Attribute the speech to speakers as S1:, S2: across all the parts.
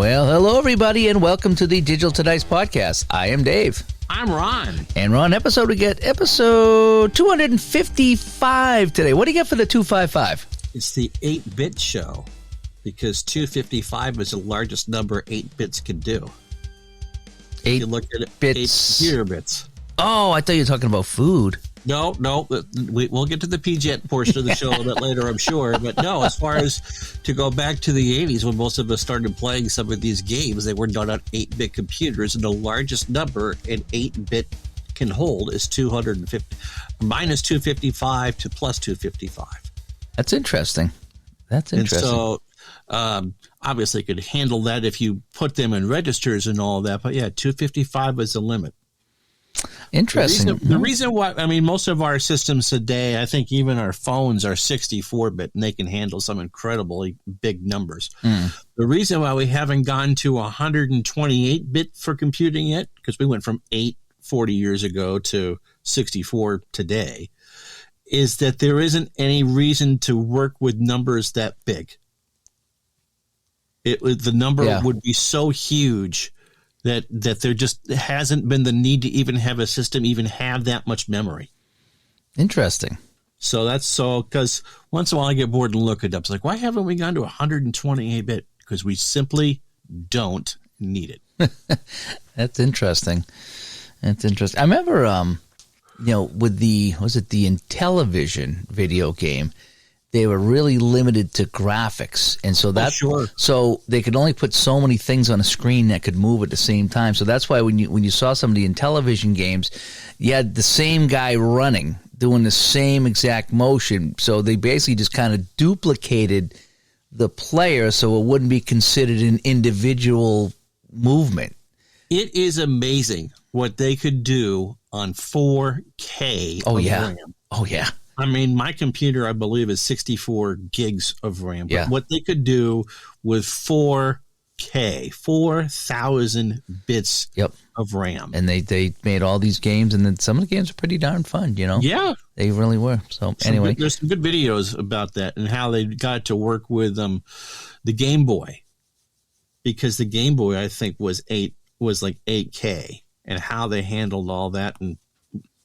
S1: Well, hello, everybody, and welcome to the Digital to Dice podcast. I am Dave.
S2: I'm Ron.
S1: And Ron, we get episode 255 today. What do you get for the 255?
S2: It's the 8-bit show, because 255 is the largest number 8 bits can do.
S1: 8
S2: you look at it,
S1: bits.
S2: 8 computer bits.
S1: Oh, I thought you were talking about food.
S2: No, we'll get to the PGET portion of the show a little bit later, I'm sure. But no, as far as to go back to the 80s when most of us started playing some of these games, they were done on 8-bit computers, and the largest number an 8-bit can hold is 250, minus 255 to plus 255.
S1: That's interesting.
S2: And so, obviously, could handle that if you put them in registers and all that. But yeah, 255 is the limit.
S1: Interesting.
S2: The reason why, I mean, most of our systems today, I think even our phones are 64-bit, and they can handle some incredibly big numbers. The reason why we haven't gone to 128-bit for computing yet, because we went from 8 40 years ago to 64 today, is that there isn't any reason to work with numbers that big. The number would be so huge that there just hasn't been the need to even have a system even have that much memory.
S1: Interesting.
S2: So because once in a while I get bored and look it up. It's like, why haven't we gone to 128-bit? Because we simply don't need it.
S1: That's interesting. I remember, with the Intellivision video game, they were really limited to graphics. And so so they could only put so many things on a screen that could move at the same time. So that's why when you saw some of the Intellivision games, you had the same guy running, doing the same exact motion. So they basically just kind of duplicated the player so it wouldn't be considered an individual movement.
S2: It is amazing what they could do on 4K RAM.
S1: Oh, yeah.
S2: I mean, my computer, I believe, is 64 gigs of RAM. But
S1: Yeah.
S2: what they could do with 4K, 4,000 bits of RAM.
S1: And they made all these games, and then some of the games are pretty darn fun,
S2: Yeah.
S1: They really were. So anyway.
S2: There's some good videos about that and how they got to work with the Game Boy. Because the Game Boy, I think, was like 8K, and how they handled all that and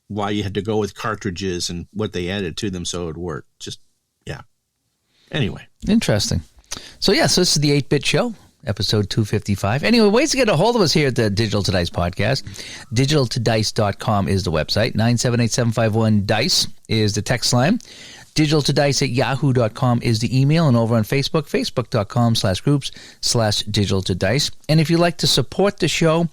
S2: why you had to go with cartridges and what they added to them so it would work. Anyway.
S1: Interesting. So this is the 8-Bit Show, episode 255. Anyway, ways to get a hold of us here at the Digital to Dice podcast. DigitalToDice.com is the website. 978-751-DICE is the text line. DigitalToDice@yahoo.com is the email. And over on Facebook, facebook.com/groups/digitaltodice. And if you'd like to support the show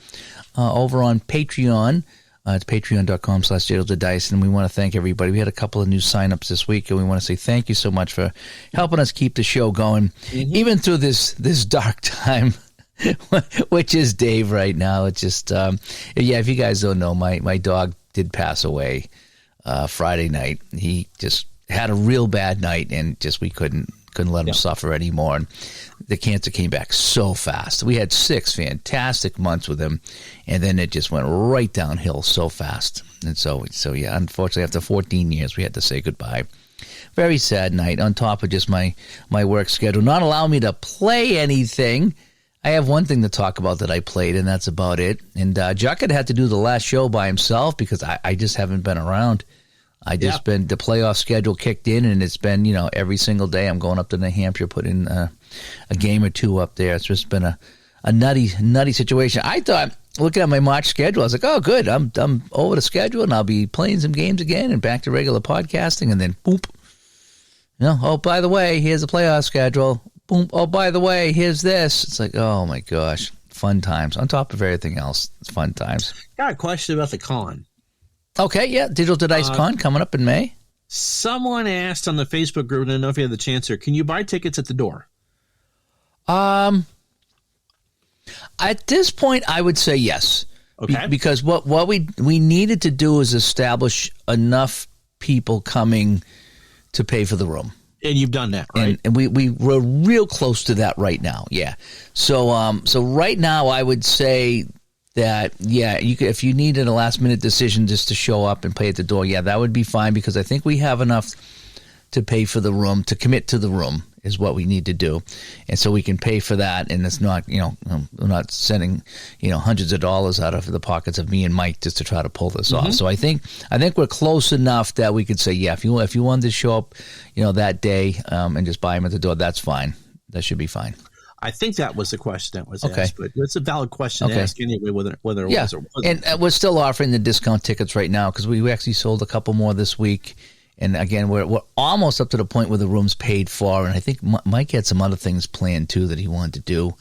S1: over on Patreon, it's patreon.com/digitaltodice, and we want to thank everybody. We had a couple of new signups this week, and we want to say thank you so much for helping us keep the show going, even through this dark time, which is Dave right now. It's just, if you guys don't know, my dog did pass away Friday night. He just had a real bad night, and just we couldn't let him suffer anymore. And the cancer came back so fast. We had 6 fantastic months with him, and then it just went right downhill so fast. And so unfortunately, after 14 years, we had to say goodbye. Very sad night, on top of just my work schedule. Not allowing me to play anything. I have one thing to talk about that I played, and that's about it. And Juckett had to do the last show by himself because I just haven't been around. The playoff schedule kicked in, and it's been, every single day I'm going up to New Hampshire, putting a game or two up there. It's just been a nutty situation. I thought, looking at my March schedule, I was like, oh, good. I'm over the schedule, and I'll be playing some games again and back to regular podcasting. And then, boom. Oh, by the way, here's the playoff schedule. Boom. Oh, by the way, here's this. It's like, oh, my gosh. Fun times. On top of everything else, it's fun times.
S2: Got a question about the con.
S1: Okay, Digital to Dice Con coming up in May.
S2: Someone asked on the Facebook group, and I don't know if you had the chance here, can you buy tickets at the door?
S1: At this point, I would say yes.
S2: Okay.
S1: Because what we needed to do is establish enough people coming to pay for the room.
S2: And you've done that, right?
S1: And we were real close to that right now, yeah. So right now, I would say that, you could, if you needed a last-minute decision just to show up and pay at the door, that would be fine, because I think we have enough to pay for the room, to commit to the room. is what we need to do, and so we can pay for that, and it's not, we're not sending, hundreds of dollars out of the pockets of me and Mike just to try to pull this off. So I think we're close enough that we could say, yeah, if you wanted to show up, that day, and just buy them at the door, that's fine. That should be fine.
S2: I think that was the question that was asked, but it's a valid question to ask anyway, whether it was or wasn't.
S1: And we're still offering the discount tickets right now because we actually sold a couple more this week. And again, we're almost up to the point where the room's paid for, and I think Mike had some other things planned too that he wanted to do,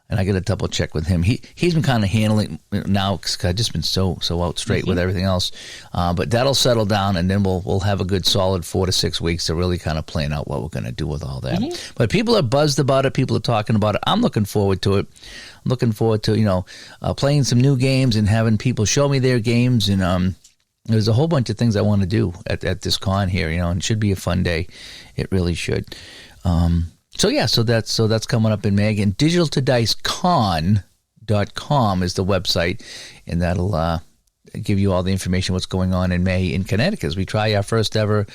S1: and I got to double check with him. He's been kind of handling now because I've just been so out straight with everything else, but that'll settle down, and then we'll have a good solid 4 to 6 weeks to really kind of plan out what we're going to do with all that. But people are buzzed about it. People are talking about it. I'm looking forward to it. I'm looking forward to playing some new games and having people show me their games, and there's a whole bunch of things I want to do at this con here, and it should be a fun day. It really should. So that's coming up in May. Again, digitaltodicecon.com is the website, and that'll give you all the information what's going on in May in Connecticut as we try our first ever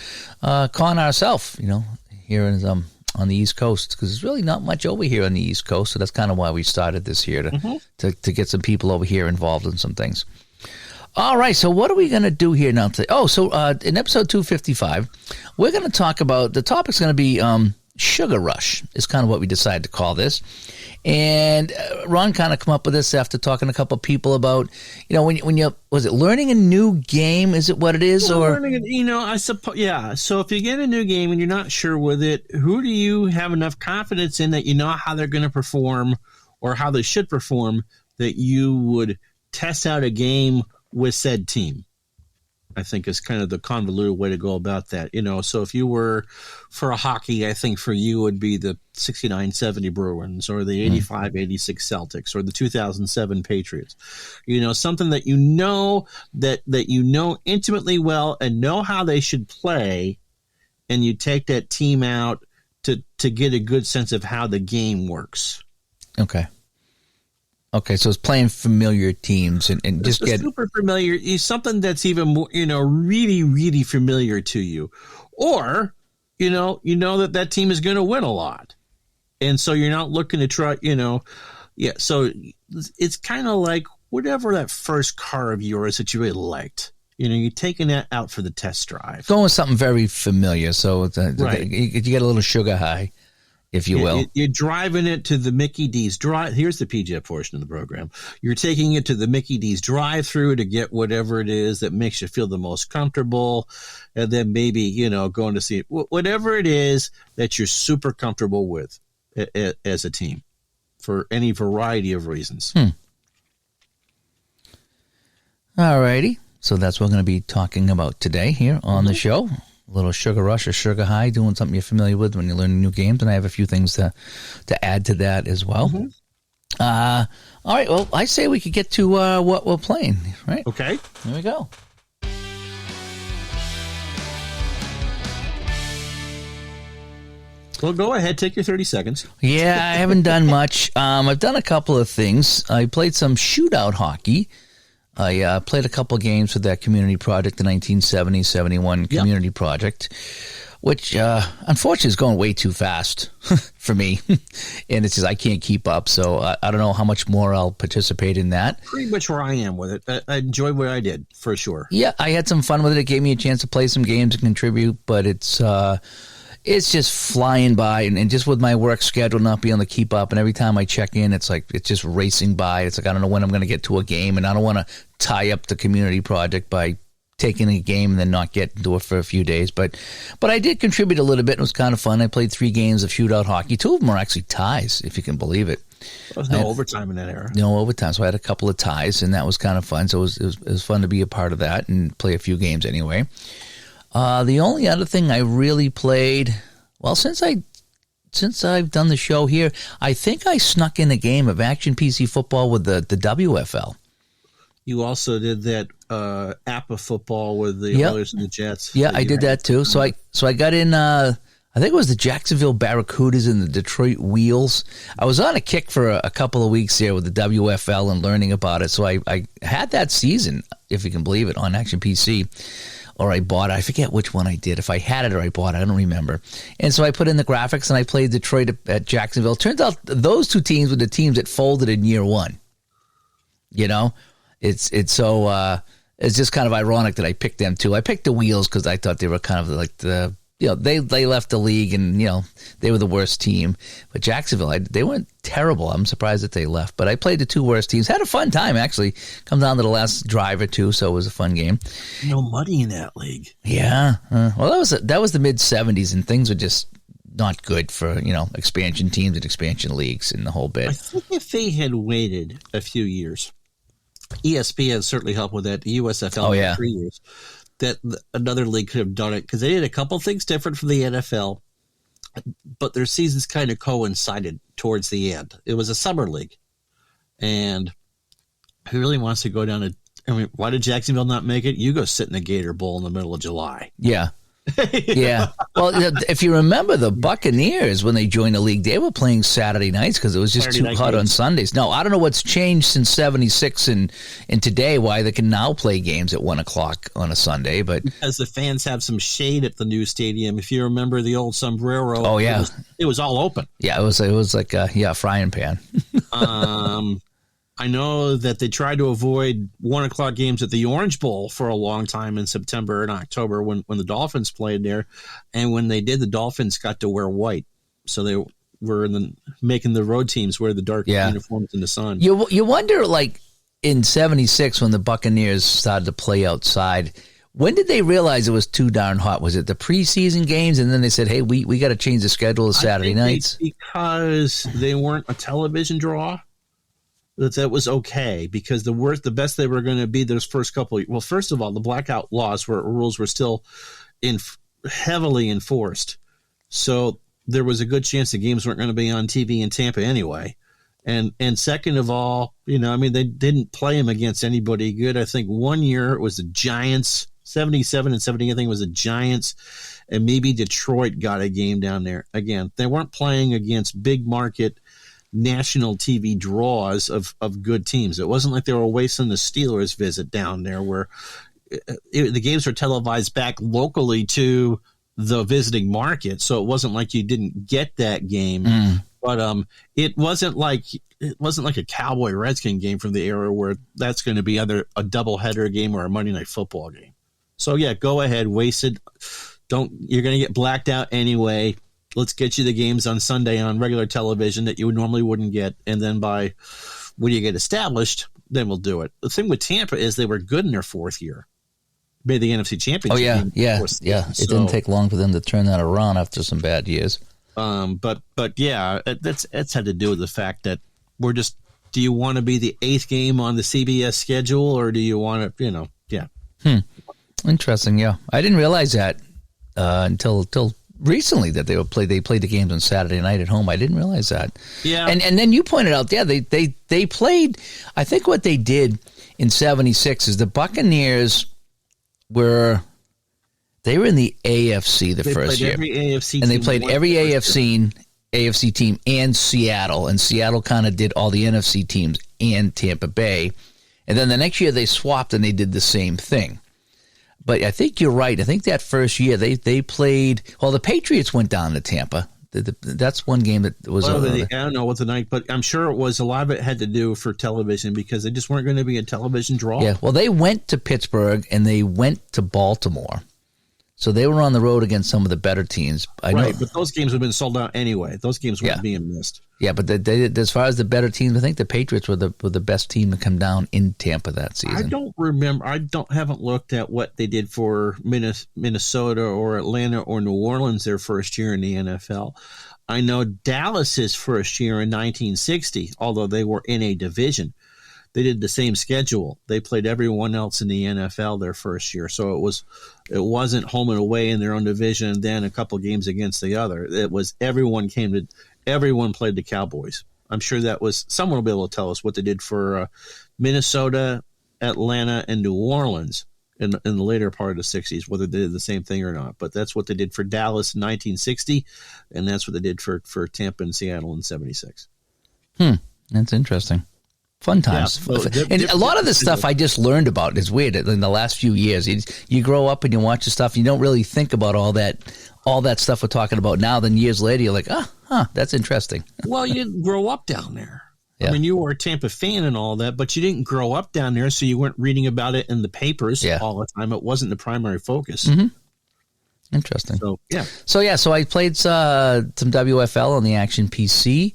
S1: con ourselves, here on the East Coast, because there's really not much over here on the East Coast, so that's kind of why we started this here, to get some people over here involved in some things. All right, so what are we going to do here now today? Oh, so in episode 255, we're going to talk about, the topic's going to be Sugar Rush is kind of what we decided to call this. And Ron kind of come up with this after talking to a couple of people about, when you, was it learning a new game? Is it what it is?
S2: I suppose, yeah. So if you get a new game and you're not sure with it, who do you have enough confidence in that you know how they're going to perform or how they should perform that you would test out a game with said team? I think is kind of the convoluted way to go about that. So if you were for a hockey, I think for you would be the 69-70 Bruins or the 85-86 Celtics or the 2007 Patriots. Something that that you know intimately well and know how they should play, and you take that team out to get a good sense of how the game works.
S1: Okay, so it's playing familiar teams and just get
S2: super familiar. Something that's even more, really, really familiar to you, or that team is going to win a lot, and so you're not looking to try. So it's kind of like whatever that first car of yours that you really liked. You're taking that out for the test drive.
S1: Going with something very familiar, so you get a little sugar high, if you will.
S2: You're driving it to the Mickey D's drive. Here's the PJ portion of the program. You're taking it to the Mickey D's drive-through to get whatever it is that makes you feel the most comfortable, and then maybe, going to see it. Whatever it is that you're super comfortable with as a team for any variety of reasons.
S1: All righty. So that's what we're going to be talking about today here on the show. A little sugar rush or sugar high, doing something you're familiar with when you're learning new games. And I have a few things to add to that as well. All right. Well, I say we could get to what we're playing, right?
S2: Okay.
S1: Here we go.
S2: Well, go ahead. Take your 30 seconds.
S1: Yeah, I haven't done much. I've done a couple of things. I played some shootout hockey. I played a couple of games with that community project, the 1970-71 community project, which unfortunately is going way too fast for me. And it's just I can't keep up. So I don't know how much more I'll participate in that.
S2: Pretty much where I am with it. I enjoyed what I did, for sure.
S1: Yeah, I had some fun with it. It gave me a chance to play some games and contribute, but it's just flying by, and just with my work schedule not being able to keep up, and every time I check in, it's like it's just racing by. It's like I don't know when I'm going to get to a game, and I don't want to tie up the community project by taking a game and then not get into it for a few days. But I did contribute a little bit. It was kind of fun. I played 3 games of shootout hockey. 2 of them are actually ties, if you can believe it.
S2: There was no overtime in that era.
S1: No overtime, so I had a couple of ties, and that was kind of fun. So it was fun to be a part of that and play a few games anyway. The only other thing I really played, well, since I've done the show here, I think I snuck in a game of Action PC Football with the WFL.
S2: You also did that APA football with the Oilers and the Jets.
S1: Yeah, I did that too. So I got in, I think it was the Jacksonville Barracudas and the Detroit Wheels. I was on a kick for a couple of weeks there with the WFL and learning about it. So I had that season, if you can believe it, on Action PC. or I bought it. I forget which one I did. If I had it or I bought it, I don't remember. And so I put in the graphics and I played Detroit at Jacksonville. Turns out those two teams were the teams that folded in year one. You know, it's just kind of ironic that I picked them too. I picked the Wheels because I thought they were kind of like they left the league and, they were the worst team. But Jacksonville, they weren't terrible. I'm surprised that they left. But I played the two worst teams. Had a fun time, actually. Come down to the last drive or two, so it was a fun game.
S2: No money in that league.
S1: Yeah. Well, that was the mid-'70s, and things were just not good for, expansion teams and expansion leagues and the whole bit.
S2: I think if they had waited a few years, ESPN certainly helped with that. The USFL 3 years. That another league could have done it because they did a couple things different from the NFL, but their seasons kind of coincided towards the end. It was a summer league, and who really wants to go down to? I mean, why did Jacksonville not make it? You go sit in the Gator Bowl in the middle of July.
S1: Yeah. Yeah. Well, if you remember the Buccaneers, when they joined the league, they were playing Saturday nights because it was just too hot on Sundays. No, I don't know what's changed since 76 and today, why they can now play games at 1 o'clock on a Sunday. But
S2: because the fans have some shade at the new stadium. If you remember the old Sombrero,
S1: oh, yeah.
S2: It was all open.
S1: Yeah, it was like a frying pan.
S2: I know that they tried to avoid 1 o'clock games at the Orange Bowl for a long time in September and October when the Dolphins played there. And when they did, the Dolphins got to wear white. So they were making the road teams wear the dark uniforms in the sun.
S1: You wonder, like, in 76 when the Buccaneers started to play outside, when did they realize it was too darn hot? Was it the preseason games? And then they said, hey, we got to change the schedule to Saturday nights?
S2: Because they weren't a television draw. That was okay because the best they were going to be those first couple. Well, first of all, the blackout rules were still heavily enforced, so there was a good chance the games weren't going to be on TV in Tampa anyway. And second of all, they didn't play them against anybody good. I think 1 year it was the Giants, 77 and 70. I think it was the Giants, and maybe Detroit got a game down there. Again, they weren't playing against big market national TV draws of good teams. It wasn't like they were wasting the Steelers visit down there where the games were televised back locally to the visiting market. So it wasn't like you didn't get that game, but it wasn't like a Cowboy Redskin game from the era where that's going to be either a doubleheader game or a Monday Night Football game. So yeah, go ahead, waste it. You're going to get blacked out anyway. Let's get you the games on Sunday on regular television that you normally wouldn't get. And then when you get established, then we'll do it. The thing with Tampa is they were good in their fourth year. Made the NFC Championship.
S1: Oh, yeah. It didn't take long for them to turn that around after some bad years.
S2: But yeah, that's had to do with the fact that do you want to be the eighth game on the CBS schedule or do you want to, yeah.
S1: Interesting. Yeah. I didn't realize that until recently that they played the games on Saturday night at home. I didn't realize that. Yeah. And then you pointed out, they played, I think what they did in 76 is the Buccaneers were in the AFC the first year.
S2: Every AFC
S1: and they played every AFC team and Seattle. And Seattle kind of did all the NFC teams and Tampa Bay. And then the next year they swapped and they did the same thing. But I think you're right. I think that first year they played. Well, the Patriots went down to Tampa. That's one game that was.
S2: Well, I don't know what the night, but I'm sure it was. A lot of it had to do for television because they just weren't going to be a television draw.
S1: Yeah. Well, they went to Pittsburgh and they went to Baltimore, so they were on the road against some of the better teams.
S2: Right, but those games have been sold out anyway. Those games weren't being missed.
S1: Yeah, but as far as the better teams, I think the Patriots were the best team to come down in Tampa that season.
S2: I don't remember. Haven't looked at what they did for Minnesota or Atlanta or New Orleans their first year in the NFL. I know Dallas's first year in 1960, although they were in a division, they did the same schedule. They played everyone else in the NFL their first year, so it wasn't home and away in their own division and then a couple games against the other. It was everyone played the Cowboys. I'm sure that was someone will be able to tell us what they did for Minnesota, Atlanta, and New Orleans in the later part of the 60s, whether they did the same thing or not. But that's what they did for Dallas in 1960, and that's what they did for Tampa and Seattle in 76.
S1: That's interesting. Fun times.
S2: Yeah, so
S1: And a lot of the stuff I just learned about. It's weird in the last few years. You grow up and you watch the stuff, you don't really think about all that stuff we're talking about now. Then years later, you're like, that's interesting.
S2: Well, you didn't grow up down there.
S1: Yeah.
S2: I mean, you were a Tampa fan and all that, but you didn't grow up down there, so you weren't reading about it in the papers all the time. It wasn't the primary focus.
S1: Mm-hmm. Interesting. So I played some WFL on the Action PC,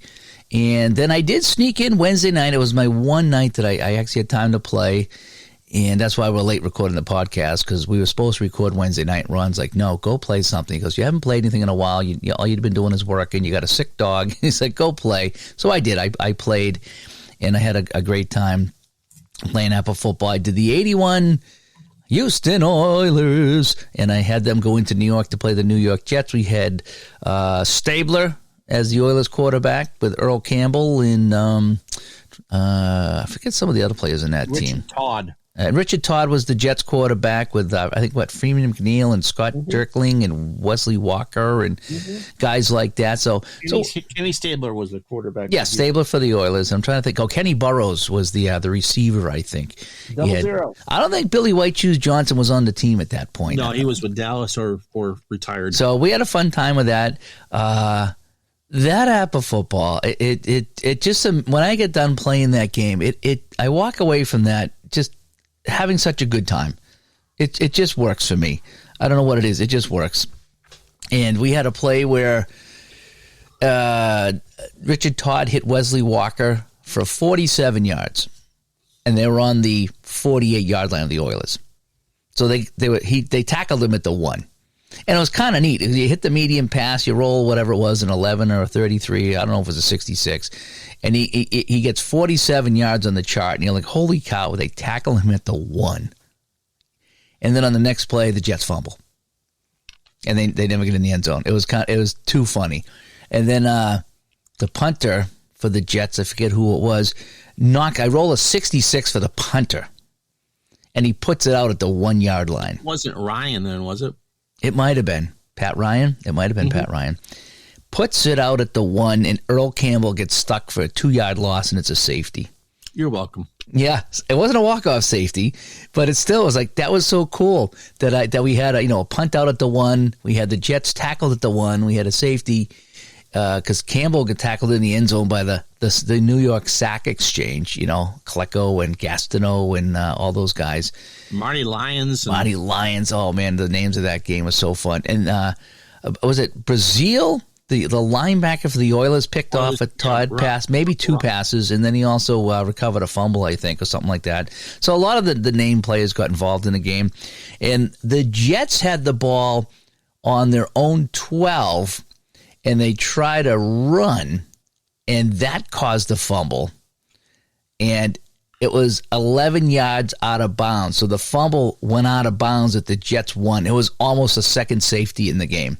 S1: and then I did sneak in Wednesday night. It was my one night that I actually had time to play, and that's why we're late recording the podcast, because we were supposed to record Wednesday night. Ron's like, no, go play something, because you haven't played anything in a while. All you've been doing is working. You got a sick dog. He's like, go play. So I did. I played, and I had a great time playing Apple football. I did the 81 Houston Oilers, and I had them go into New York to play the New York Jets. We had Stabler as the Oilers quarterback with Earl Campbell and I forget some of the other players in that team.
S2: Todd.
S1: Richard Todd was the Jets quarterback with, I think, Freeman McNeil and Scott Dirkling and Wesley Walker and guys like that.
S2: Kenny Stabler was the quarterback.
S1: Yeah, Stabler for the Oilers. I'm trying to think. Kenny Burrows was the receiver, I think.
S2: 0.
S1: I don't think Billy White Shoes Johnson was on the team at that point.
S2: No, he was with Dallas or retired.
S1: So we had a fun time with that. That app of football, it just, when I get done playing that game, I walk away from that just having such a good time. It just works for me. I don't know what it is. It just works. And we had a play where Richard Todd hit Wesley Walker for 47 yards, and they were on the 48-yard line of the Oilers. So they tackled him at the 1. And it was kind of neat. You hit the medium pass, you roll whatever it was, an 11 or a 33. I don't know if it was a 66. And he gets 47 yards on the chart. And you're like, holy cow, they tackle him at the 1. And then on the next play, the Jets fumble. And they never get in the end zone. It was too funny. And then the punter for the Jets, I forget who it was, I roll a 66 for the punter. And he puts it out at the 1-yard line.
S2: It wasn't Ryan then, was it?
S1: It might have been Pat Ryan. It might have been Pat Ryan. Puts it out at the 1, and Earl Campbell gets stuck for a 2-yard loss, and it's a safety.
S2: You're welcome.
S1: Yeah, it wasn't a walk-off safety, but it still was like, that was so cool that we had a punt out at the 1. We had the Jets tackled at the 1. We had a safety because Campbell got tackled in the end zone by the New York Sack Exchange. Klecko and Gastineau and all those guys.
S2: Marty Lyons.
S1: Oh man, the names of that game was so fun. And was it Brazil? The linebacker for the Oilers picked off a Todd pass, maybe 2 passes, and then he also recovered a fumble, I think, or something like that. So a lot of the name players got involved in the game. And the Jets had the ball on their own 12, and they tried to run, and that caused a fumble. And it was 11 yards out of bounds. So the fumble went out of bounds at the Jets 1. It was almost a second safety in the game.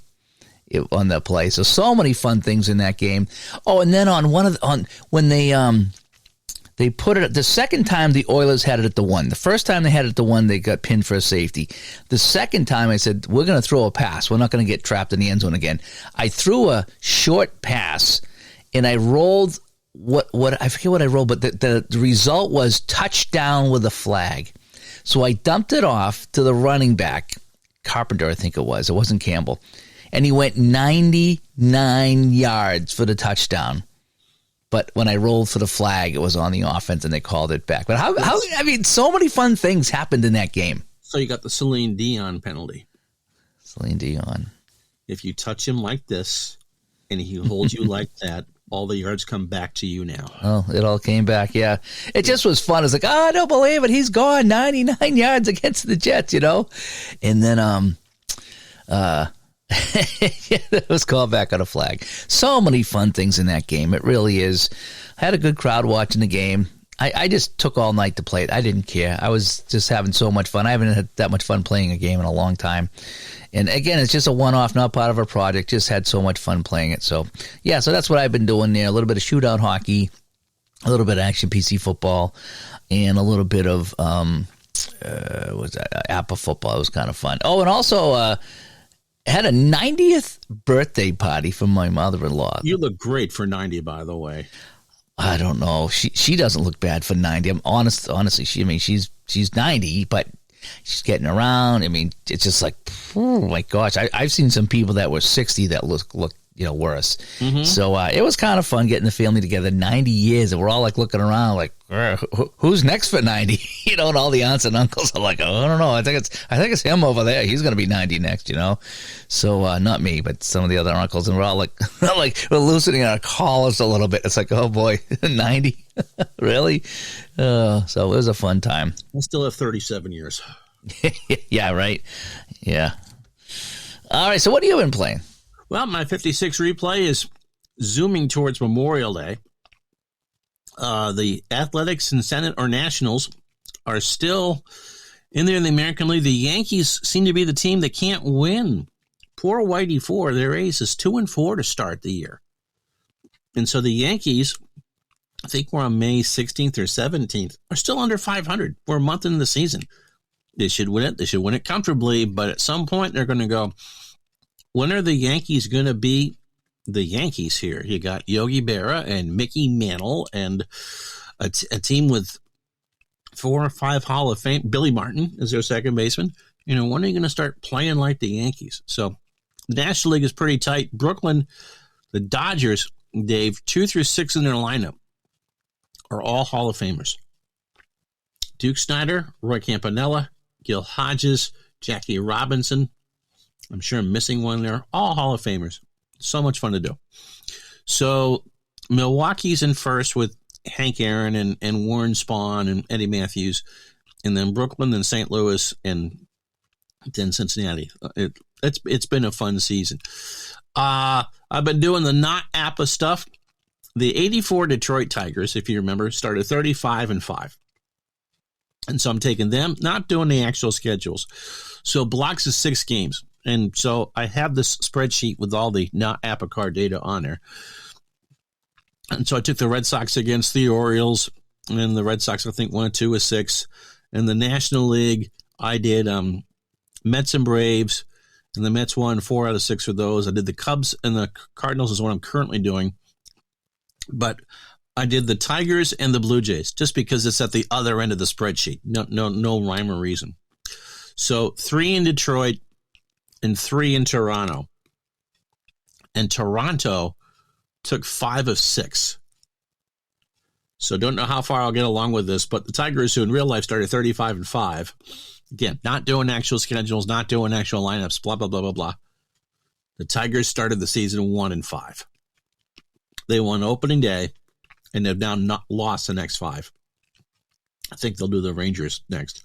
S1: On that play. So many fun things in that game. Oh, and then when they put it the second time the Oilers had it at the 1. The first time they had it at the 1, they got pinned for a safety. The second time I said, we're going to throw a pass. We're not going to get trapped in the end zone again. I threw a short pass and I rolled what I forget what I rolled, but the result was touchdown with a flag. So I dumped it off to the running back, Carpenter, I think it was. It wasn't Campbell. And he went 99 yards for the touchdown. But when I rolled for the flag, it was on the offense, and they called it back. But so many fun things happened in that game.
S2: So you got the Celine Dion penalty.
S1: Celine Dion.
S2: If you touch him like this, and he holds you like that, all the yards come back to you now.
S1: Oh, it all came back, yeah. It just was fun. It's like, I don't believe it. He's gone 99 yards against the Jets, And then it was called back on a flag. So many fun things in that game. It really is. I had a good crowd watching the game. I just took all night to play it. I didn't care. I was just having so much fun. I haven't had that much fun playing a game in a long time. And again, it's just a one-off, not part of a project. Just had so much fun playing it. So, yeah, so that's what I've been doing there. A little bit of shootout hockey, a little bit of action PC football, and a little bit of Apple football. It was kind of fun. Oh, and also had a 90th birthday party for my mother-in-law.
S2: You look great for 90, by the way.
S1: I don't know. She doesn't look bad for 90. I'm honestly, she's 90, but she's getting around. I mean, it's just like, oh my gosh. I've seen some people that were 60 that look worse. Mm-hmm. So it was kind of fun getting the family together. 90 years, and we're all like looking around like, who's next for 90? And all the aunts and uncles are like, oh, I don't know. I think it's him over there. He's going to be 90 next, So not me, but some of the other uncles, and we're all like, we're loosening our collars a little bit. It's like, oh boy, 90, really? So it was a fun time.
S2: I still have 37 years.
S1: Yeah, right. Yeah. All right. So what have you been playing?
S2: Well, my 56 replay is zooming towards Memorial Day. The Athletics and Senate or Nationals are still in there in the American League. The Yankees seem to be the team that can't win. Poor Whitey Ford, their ace is 2-4 to start the year. And so the Yankees, I think we're on May 16th or 17th, are still under 500. We're a month into the season. They should win it. They should win it comfortably. But at some point, they're going to go, when are the Yankees going to be the Yankees here? You got Yogi Berra and Mickey Mantle and a team with 4 or 5 Hall of Fame. Billy Martin is their second baseman. When are you going to start playing like the Yankees? So the National League is pretty tight. Brooklyn, the Dodgers, Dave, 2 through 6 in their lineup are all Hall of Famers. Duke Snider, Roy Campanella, Gil Hodges, Jackie Robinson. I'm sure I'm missing one there. All Hall of Famers. So much fun to do. So Milwaukee's in first with Hank Aaron and Warren Spahn and Eddie Matthews. And then Brooklyn, then St. Louis, and then Cincinnati. It's been a fun season. I've been doing the not APA stuff. The 84 Detroit Tigers, if you remember, started 35-5. And so I'm taking them, not doing the actual schedules. So blocks is 6 games. And so I have this spreadsheet with all the not APA card data on there. And so I took the Red Sox against the Orioles, and the Red Sox, I think, won 2-6. And the National League, I did Mets and Braves, and the Mets won 4 out of 6 of those. I did the Cubs and the Cardinals is what I'm currently doing. But I did the Tigers and the Blue Jays just because it's at the other end of the spreadsheet. No rhyme or reason. So 3 in Detroit and 3 in Toronto. And Toronto took 5 of 6. So don't know how far I'll get along with this, but the Tigers, who in real life started 35-5, again, not doing actual schedules, not doing actual lineups, blah, blah, blah, blah, blah. The Tigers started the season 1-5. They won opening day, and they've now not lost the next 5. I think they'll do the Rangers next.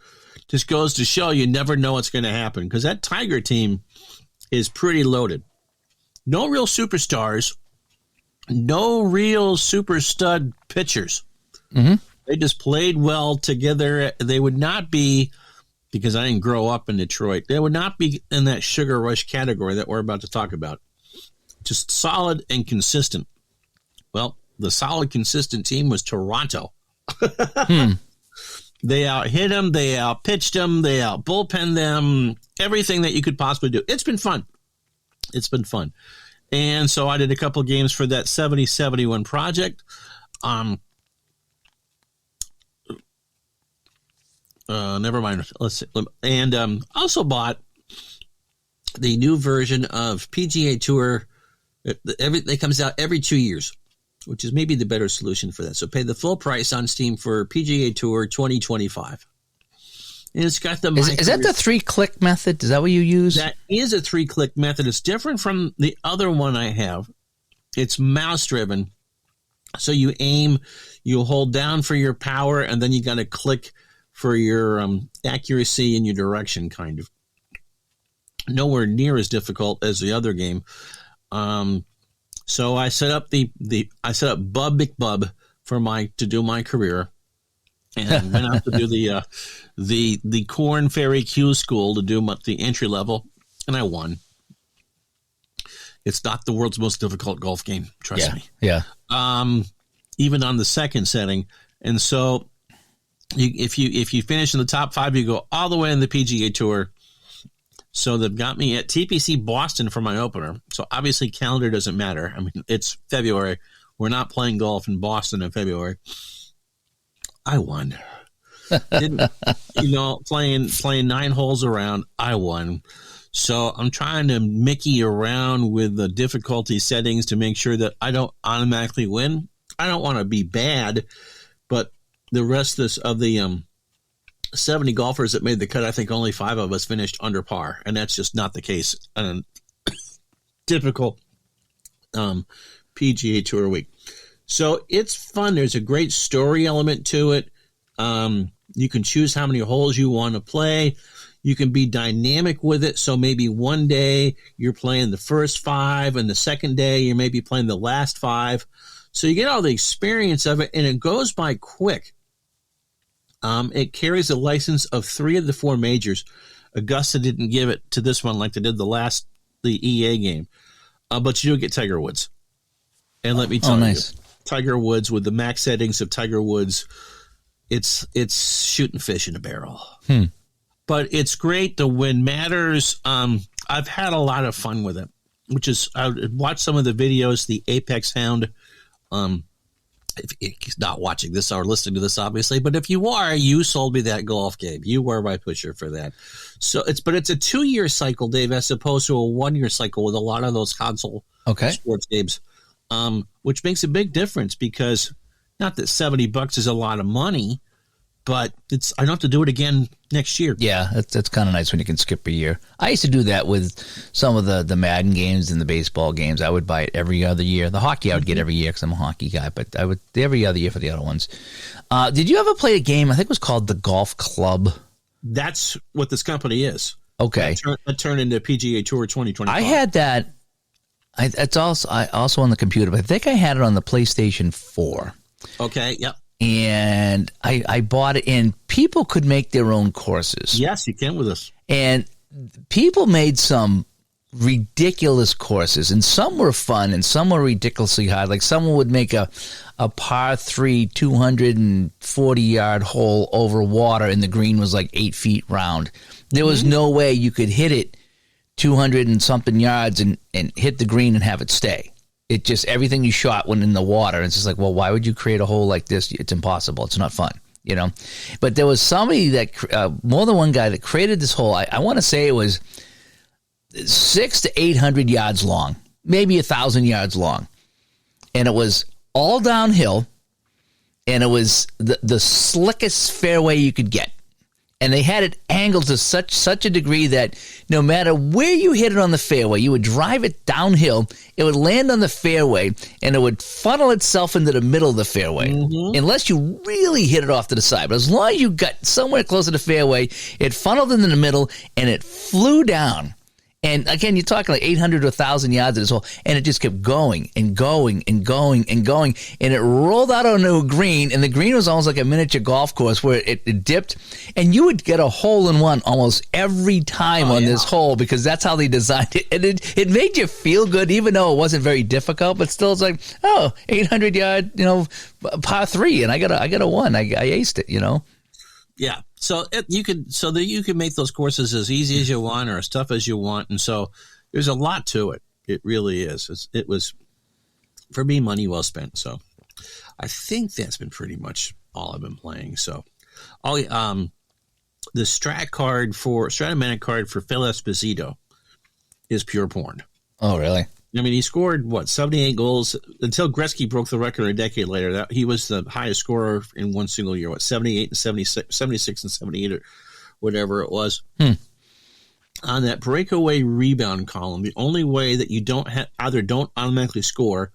S2: Just goes to show you never know what's going to happen, because that Tiger team is pretty loaded. No real superstars, no real super stud pitchers. Mm-hmm. They just played well together. They would not be, because I didn't grow up in Detroit, they would not be in that sugar rush category that we're about to talk about. Just solid and consistent. Well, the solid, consistent team was Toronto. They out-hit them, they out-pitched them, they out-bullpenned them, everything that you could possibly do. It's been fun. It's been fun. And so I did a couple games for that 70-71 project. Never mind. Let's see. And also bought the new version of PGA Tour. It comes out every 2 years, which is maybe the better solution for that. So pay the full price on Steam for PGA Tour 2025. And it's got the...
S1: Is that the 3-click method? Is that what you use?
S2: That is a 3-click method. It's different from the other one I have. It's mouse-driven. So you aim, you hold down for your power, and then you got to click for your accuracy and your direction, kind of. Nowhere near as difficult as the other game. So I set up I set up Bub McBub to do my career, and went out to do the Corn Ferry Q School to do the entry level, and I won. It's not the world's most difficult golf game, trust me.
S1: Yeah.
S2: Even on the second setting, and so if you finish in the top 5, you go all the way in the PGA Tour. So they've got me at TPC Boston for my opener. So obviously calendar doesn't matter. I mean, it's February. we're not playing golf in Boston in February. I won. Playing 9 holes around, I won. So I'm trying to Mickey around with the difficulty settings to make sure that I don't automatically win. I don't want to be bad, but the rest of the 70 golfers that made the cut, I think only 5 of us finished under par, and that's just not the case. Typical PGA Tour week. So it's fun. There's a great story element to it. You can choose how many holes you want to play. You can be dynamic with it. So maybe one day you're playing the first 5, and the second day you're maybe playing the last 5. So you get all the experience of it, and it goes by quick. It carries a license of 3 of the 4 majors. Augusta didn't give it to this one like they did the EA game. But you do get Tiger Woods. And let me tell you, Tiger Woods with the max settings of Tiger Woods, it's shooting fish in a barrel. But it's great. The win matters. I've had a lot of fun with it, which is I watched some of the videos, the Apex Hound. If he's not watching this or listening to this, obviously, but if you are, you sold me that golf game. You were my pusher for that. So it's a 2-year cycle, Dave, as opposed to a 1-year cycle with a lot of those console sports games, which makes a big difference because not that $70 is a lot of money, but I don't have to do it again next year.
S1: Yeah, that's kind of nice when you can skip a year. I used to do that with some of the Madden games and the baseball games. I would buy it every other year. The hockey I would get every year because I'm a hockey guy, but I would every other year for the other ones. Did you ever play a game? I think it was called the Golf Club.
S2: That's what this company is.
S1: Okay,
S2: that turned into PGA Tour 2025.
S1: I had that. It's also on the computer, but I think I had it on the PlayStation 4.
S2: Okay. Yep.
S1: And I bought it, and people could make their own courses.
S2: Yes, you can with us.
S1: And people made some ridiculous courses, and some were fun, and some were ridiculously hard. Like someone would make a par 3 240-yard hole over water, and the green was like 8 feet round. There was no way you could hit it 200 and something yards and hit the green and have it stay. It just, everything you shot went in the water. It's just like, well, why would you create a hole like this? It's impossible. It's not fun, But there was somebody that, more than one guy that created this hole. I want to say it was 600 to 800 yards long, maybe 1,000 yards long. And it was all downhill, and it was the slickest fairway you could get. And they had it angled to such a degree that no matter where you hit it on the fairway, you would drive it downhill, it would land on the fairway, and it would funnel itself into the middle of the fairway, unless you really hit it off to the side. But as long as you got somewhere close to the fairway, it funneled into the middle, and it flew down. And again, you're talking like 800 to 1,000 yards of this hole, and it just kept going and going and going and going, and it rolled out onto a green, and the green was almost like a miniature golf course where it dipped, and you would get a hole-in-one almost every time on this hole because that's how they designed it, and it made you feel good, even though it wasn't very difficult, but still it's like, 800-yard, par 3, and I got a 1. I aced it,
S2: Yeah. So you can make those courses as easy as you want or as tough as you want. And so there's a lot to it. It really is. It was, for me, money well spent. So I think that's been pretty much all I've been playing. So the Stratomatic card for Phil Esposito is pure porn.
S1: Oh, really?
S2: I mean, he scored, 78 goals until Gretzky broke the record a decade later. He was the highest scorer in one single year, 78 and 76 and 78 or whatever it was. On that breakaway rebound column, the only way that you don't automatically score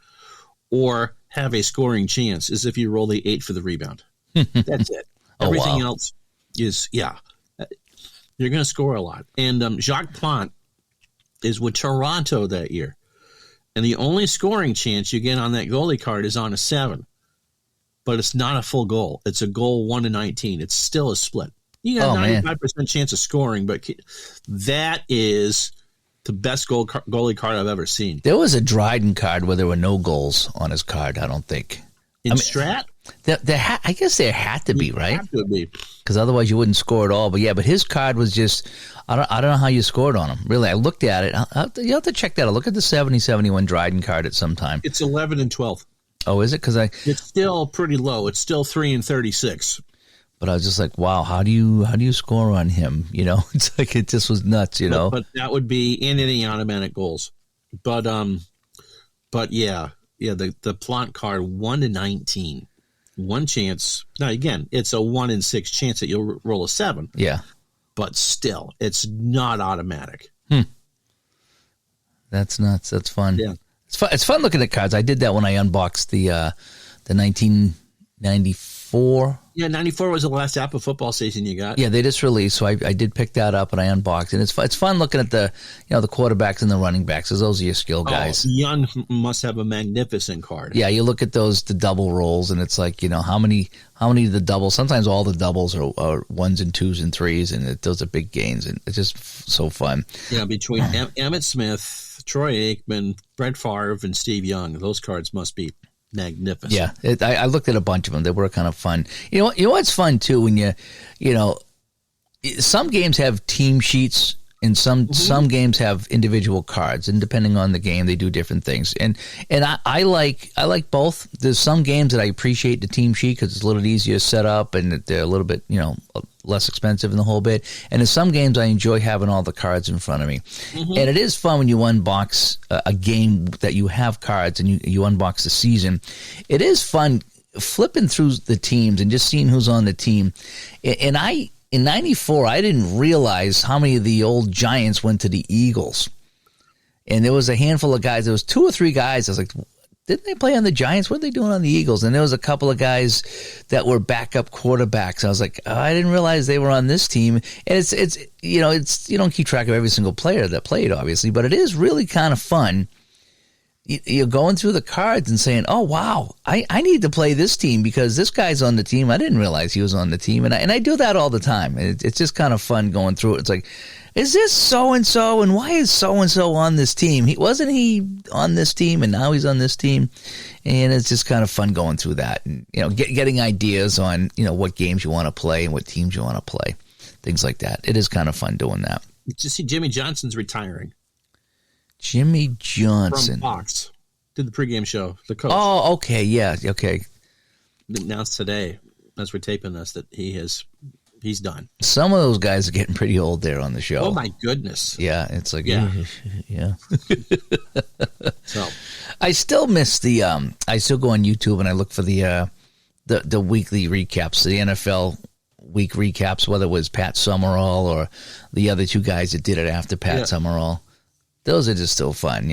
S2: or have a scoring chance is if you roll the 8 for the rebound. That's it. Everything else is, you're going to score a lot. And Jacques Plante is with Toronto that year. And the only scoring chance you get on that goalie card is on a 7. But it's not a full goal. It's a goal 1-19. It's still a split. You got a 95% chance of scoring, but that is the best goalie card I've ever seen.
S1: There was a Dryden card where there were no goals on his card, I don't think.
S2: Strat?
S1: I guess there had to be, right?
S2: Had to be.
S1: Because otherwise you wouldn't score at all. But yeah, but his card was just, I don't know how you scored on him. Really, I looked at it. You have to check that out. Look at the 70-71 Dryden card at some time.
S2: It's 11 and 12.
S1: Oh, is it? Because
S2: it's still pretty low. It's still 3 and 36.
S1: But I was just like, wow, how do you score on him? You know, it's like it just was nuts. You know,
S2: but that would be in any automatic goals. But yeah, the Plant card 1 to 19, one chance. Now again, it's a 1 in 6 chance that you'll roll a 7.
S1: Yeah,
S2: but still, it's not automatic.
S1: That's nuts. That's fun.
S2: Yeah,
S1: it's fun looking at cards. I did that when I unboxed the 1994.
S2: Yeah, 94 was the last Apple football season you got.
S1: Yeah, they just released, so I did pick that up and I unboxed it. It's fun looking at the the quarterbacks and the running backs, because those are your skill guys.
S2: Young must have a magnificent card.
S1: Yeah, you look at the double rolls, and it's like, how many of the doubles? Sometimes all the doubles are 1s and 2s and 3s, and those are big gains, and it's just so fun.
S2: Yeah, between Emmitt Smith, Troy Aikman, Brett Favre, and Steve Young, those cards must be magnificent.
S1: Yeah, I looked at a bunch of them. They were kind of fun. You know what's fun too, when some games have team sheets and some games have individual cards, and depending on the game, they do different things. And I like both. There's some games that I appreciate the team sheet because it's a little easier to set up and they're a little bit less expensive in the whole bit. And in some games, I enjoy having all the cards in front of me. And it is fun when you unbox a game that you have cards and you unbox the season. It is fun flipping through the teams and just seeing who's on the team. And in 94, I didn't realize how many of the old Giants went to the Eagles. And there was a handful of guys. There was 2 or 3 guys. I was like, didn't they play on the Giants? What are they doing on the Eagles? And there was a couple of guys that were backup quarterbacks. I was like, I didn't realize they were on this team. And it's you don't keep track of every single player that played, obviously, but it is really kind of fun. You're going through the cards and saying, oh, wow, I need to play this team because this guy's on the team. I didn't realize he was on the team. And I do that all the time. It's just kind of fun going through it. It's like, is this so-and-so, and why is so-and-so on this team? Wasn't he on this team, and now he's on this team? And it's just kind of fun going through that and, getting ideas on, what games you want to play and what teams you want to play, things like that. It is kind of fun doing that.
S2: Did you see Jimmy Johnson's retiring?
S1: Jimmy Johnson.
S2: From Fox. Did the pregame show, the coach.
S1: Oh, okay, yeah, okay.
S2: Announced today, as we're taping this, that he's done.
S1: Some of those guys are getting pretty old there on the show.
S2: Oh, my goodness.
S1: Yeah, it's like, yeah.
S2: So
S1: I still miss I still go on YouTube and I look for the weekly recaps, the NFL week recaps, whether it was Pat Summerall or the other 2 guys that did it after Pat Summerall. Those are just still fun,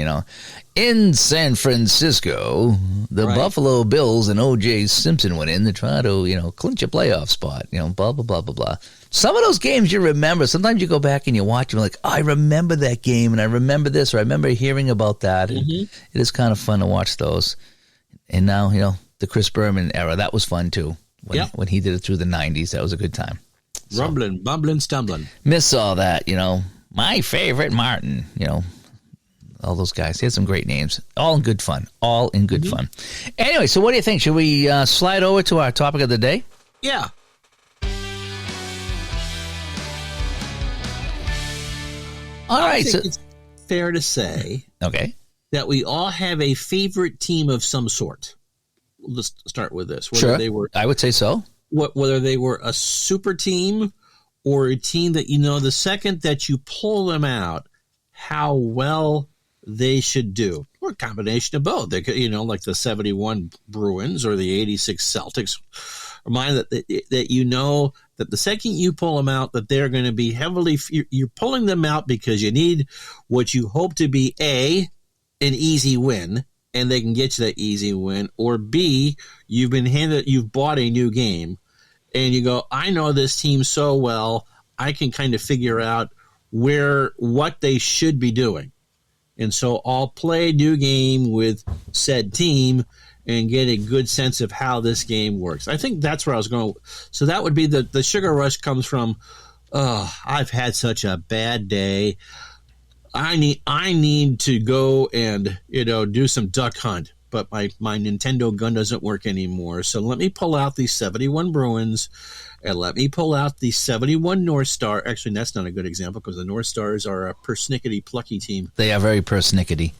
S1: In San Francisco, the Buffalo Bills and O.J. Simpson went in to try to, clinch a playoff spot, blah, blah, blah, blah, blah. Some of those games you remember. Sometimes you go back and you watch them like, I remember that game and I remember this or I remember hearing about that. And it is kind of fun to watch those. And now, the Chris Berman era, that was fun too. When he did it through the 90s, that was a good time.
S2: Rumbling, bumbling, stumbling.
S1: Miss all that, My favorite Martin, all those guys. He had some great names. All in good fun. All in good fun. Anyway, so what do you think? Should we slide over to our topic of the day?
S2: Yeah.
S1: All right.
S2: I think it's fair to say that we all have a favorite team of some sort. Let's start with this.
S1: Sure. I would say so.
S2: Whether they were a super team or a team that, the second that you pull them out, how well they should do, or a combination of both. They could, like the 71 Bruins or the 86 Celtics. Remind that that the second you pull them out, that they're going to be heavily. You're pulling them out because you need what you hope to be an easy win, and they can get you that easy win, or B, you've bought a new game, and you go, I know this team so well, I can kind of figure out what they should be doing. And so I'll play a new game with said team and get a good sense of how this game works. I think that's where I was going. So that would be the sugar rush comes from, I've had such a bad day. I need to go and, do some duck hunt, but my Nintendo gun doesn't work anymore. So let me pull out these 71 Bruins and let me pull out the 71 North Star. Actually, that's not a good example because the North Stars are a persnickety plucky team.
S1: They are very persnickety.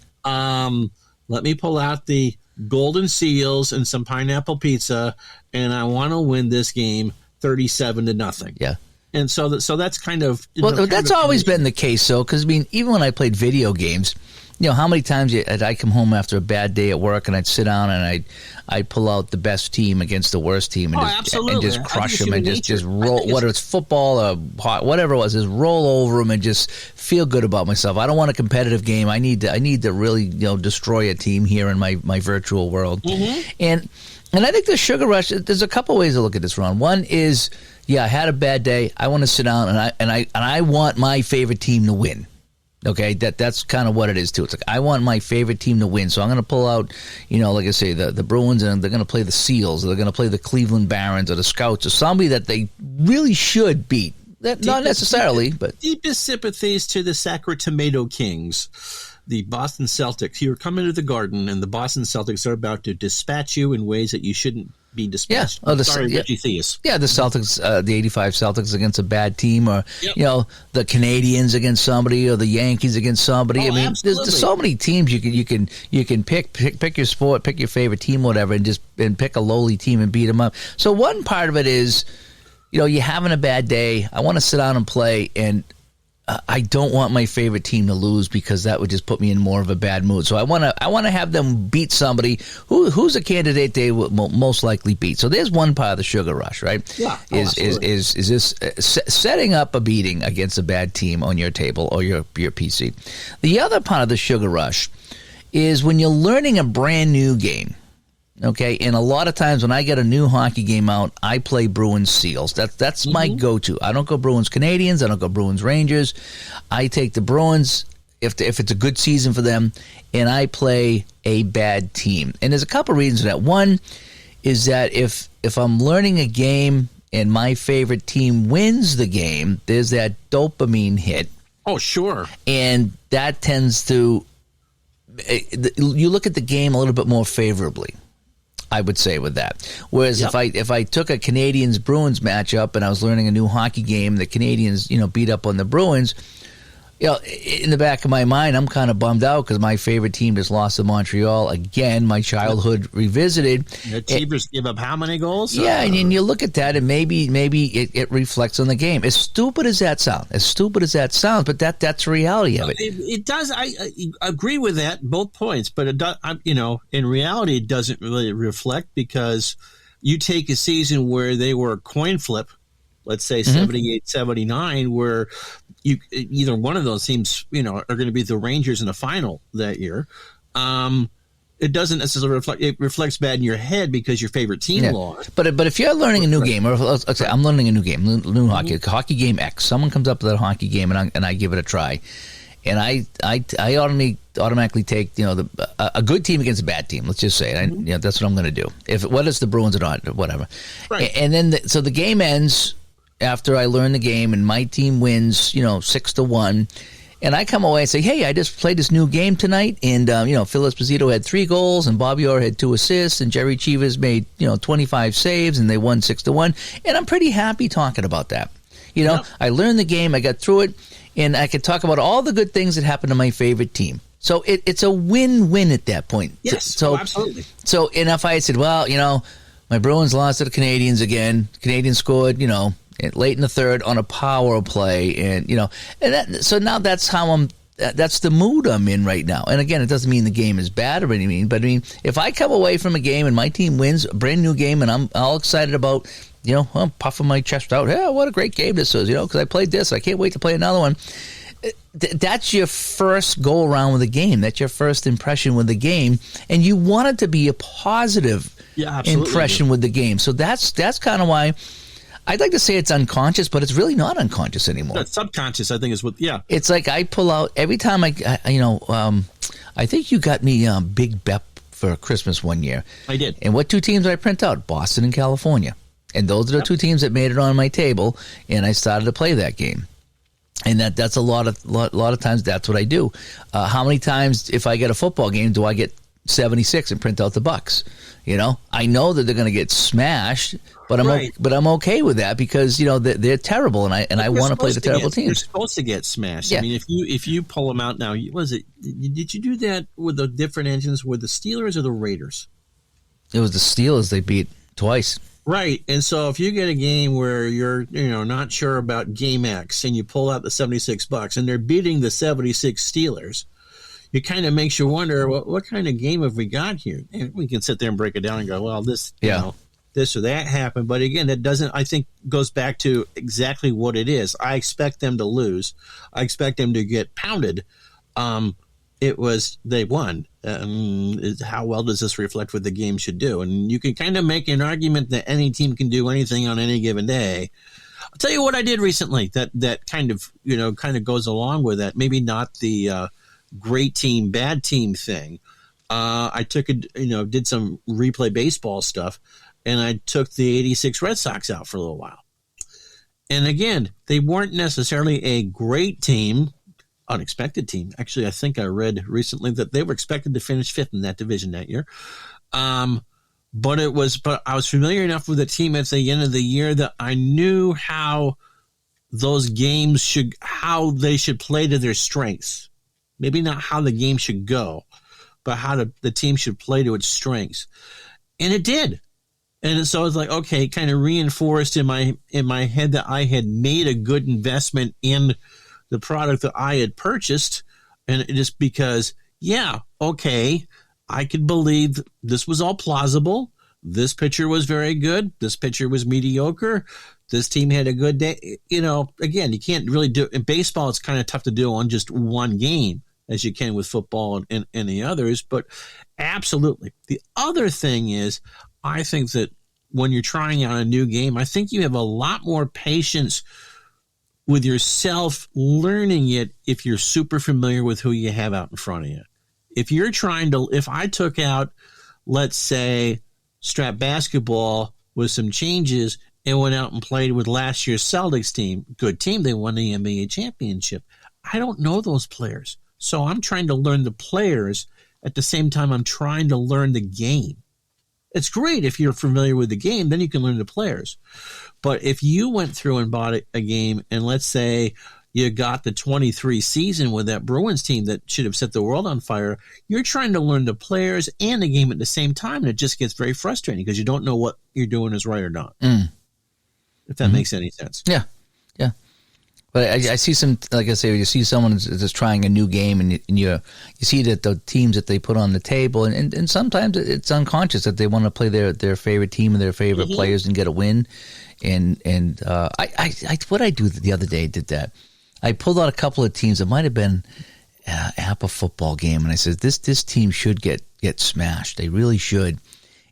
S2: let me pull out the golden seals and some pineapple pizza, and I want to win this game 37-0.
S1: Yeah.
S2: And so that's kind of
S1: that's always been the case, though, because I mean, even when I played video games, you know, how many times I'd come home after a bad day at work and I'd sit down and I'd pull out the best team against the worst team and just crush them and just roll, whether it's football or whatever it was, just roll over them and just feel good about myself. I don't want a competitive game. I need to really, you know, destroy a team here in my virtual world. Mm-hmm. And I think the Sugar Rush, there's a couple ways to look at this, Ron. One is, I had a bad day. I want to sit down and I want my favorite team to win. Okay, that's kind of what it is, too. It's like, I want my favorite team to win, so I'm going to pull out, you know, like I say, the Bruins, and they're going to play the Seals, or they're going to play the Cleveland Barons, or the Scouts, or somebody that they really should beat. Not necessarily, but...
S2: Deepest sympathies to the Sacramento Kings, the Boston Celtics. You're coming to the Garden, and the Boston Celtics are about to dispatch you in ways that you shouldn't be dispatched.
S1: Yeah.
S2: Reggie Theus.
S1: Yeah, the Celtics, the 85 Celtics against a bad team, or, you know, the Canadians against somebody, or the Yankees against somebody. I mean, there's so many teams you can pick your sport, pick your favorite team, whatever, and pick a lowly team and beat them up. So one part of it is, you know, you're having a bad day. I want to sit down and play, and I don't want my favorite team to lose because that would just put me in more of a bad mood. So I want to have them beat somebody who's a candidate they will most likely beat. So there's one part of the Sugar Rush, right?
S2: Yeah.
S1: Is this setting up a beating against a bad team on your table or your PC. The other part of the Sugar Rush is when you're learning a brand new game. Okay, and a lot of times when I get a new hockey game out, I play Bruins Seals. That's my go-to. I don't go Bruins Canadians. I don't go Bruins Rangers. I take the Bruins if it's a good season for them, and I play a bad team. And there's a couple reasons for that. One is that if I'm learning a game and my favorite team wins the game, there's that dopamine hit.
S2: Oh, sure.
S1: And that tends to you look at the game a little bit more favorably, I would say, with that. Whereas if I took a Canadians Bruins matchup and I was learning a new hockey game, the Canadians, you know, beat up on the Bruins, you know, in the back of my mind, I'm kind of bummed out because my favorite team just lost to Montreal again. My childhood revisited.
S2: The Chambers give up how many goals?
S1: Yeah, and you look at that, and maybe it reflects on the game. As stupid as that sounds, but that's the reality of it.
S2: It does. I agree with that, both points, but it does. You know, in reality, it doesn't really reflect because you take a season where they were a coin flip, let's say 78, 79, where either one of those teams, you know, are going to be the Rangers in the final that year. It doesn't necessarily reflect. It reflects bad in your head because your favorite team lost.
S1: But if you're learning a new game, or let's say I'm learning a new game, new hockey game X. Someone comes up with that hockey game, and I give it a try, and I automatically take, you know, a good team against a bad team. Let's just say it. You know, that's what I'm going to do. Whether it's the Bruins or not, whatever.
S2: Right.
S1: And then so the game ends after I learn the game, and my team wins, you know, 6-1. And I come away and say, hey, I just played this new game tonight, and, you know, Phil Esposito had 3 goals, and Bobby Orr had 2 assists, and Jerry Chivas made, you know, 25 saves, and they won 6-1. And I'm pretty happy talking about that. You know, I learned the game, I got through it, and I could talk about all the good things that happened to my favorite team. So it's a win-win at that point.
S2: Yes,
S1: so,
S2: absolutely.
S1: So, and if I had said, well, you know, my Bruins lost to the Canadians again, Canadians scored, you know, late in the third on a power play, and you know, so now that's how that's the mood I'm in right now. And again, it doesn't mean the game is bad or anything, but I mean, if I come away from a game and my team wins a brand new game, and I'm all excited about, you know, I'm puffing my chest out, yeah, what a great game this was, you know, because I played this, I can't wait to play another one. That's your first go around with the game. That's your first impression with the game, and you want it to be a positive impression with the game. So that's kind of why. I'd like to say it's unconscious, but it's really not unconscious anymore.
S2: It's subconscious, I think, is what. Yeah,
S1: it's like I pull out every time I think you got me Big Bep for Christmas one year.
S2: I did.
S1: And what 2 teams did I print out? Boston and California, and those are the 2 teams that made it on my table. And I started to play that game, and that's a lot of times that's what I do. How many times, if I get a football game, do I get 76 and print out the Bucks. You know, I know that they're going to get smashed, but I'm okay with that because they're terrible, and I want to play the terrible teams.
S2: You're supposed to get smashed.
S1: Yeah.
S2: I mean, if you pull them out now, was it? Did you do that with the different engines with the Steelers or the Raiders?
S1: It was the Steelers they beat twice.
S2: Right, and so if you get a game where you're not sure about game X and you pull out the 76 Bucks and they're beating the 76 Steelers, it kind of makes you wonder what kind of game have we got here? And we can sit there and break it down and go, well, this or that happened. But again, that doesn't, I think, goes back to exactly what it is. I expect them to lose. I expect them to get pounded. They won. How well does this reflect what the game should do? And you can kind of make an argument that any team can do anything on any given day. I'll tell you what I did recently that kind of goes along with that. Maybe not the great team, bad team thing. I did some replay baseball stuff, and I took the 86 Red Sox out for a little while. And again, they weren't necessarily a great team, unexpected team. Actually, I think I read recently that they were expected to finish fifth in that division that year. But I was familiar enough with the team at the end of the year that I knew how those games how they should play to their strengths. Maybe not how the game should go, but how the team should play to its strengths. And it did. And so I was like, okay, kind of reinforced in my head that I had made a good investment in the product that I had purchased. And just because, I could believe this was all plausible. This pitcher was very good. This pitcher was mediocre. This team had a good day. Again, you can't really do it. In baseball, it's kind of tough to do on just one game as you can with football and the others. But absolutely. The other thing is, I think that when you're trying out a new game, I think you have a lot more patience with yourself learning it if you're super familiar with who you have out in front of you. If I took out, let's say, strap basketball with some changes and went out and played with last year's Celtics team, good team, they won the NBA championship. I don't know those players. So I'm trying to learn the players at the same time I'm trying to learn the game. It's great if you're familiar with the game, then you can learn the players. But if you went through and bought a game and let's say you got the 23 season with that Bruins team that should have set the world on fire, you're trying to learn the players and the game at the same time, and it just gets very frustrating because you don't know what you're doing is right or not. If that makes any sense.
S1: Yeah. But I see some, like I say, you see someone that's trying a new game, and you see that the teams that they put on the table, and sometimes it's unconscious that they want to play their favorite team and their favorite players and get a win. And what I do the other day did that. I pulled out a couple of teams. It might have been an APA football game, and I said this team should get smashed. They really should.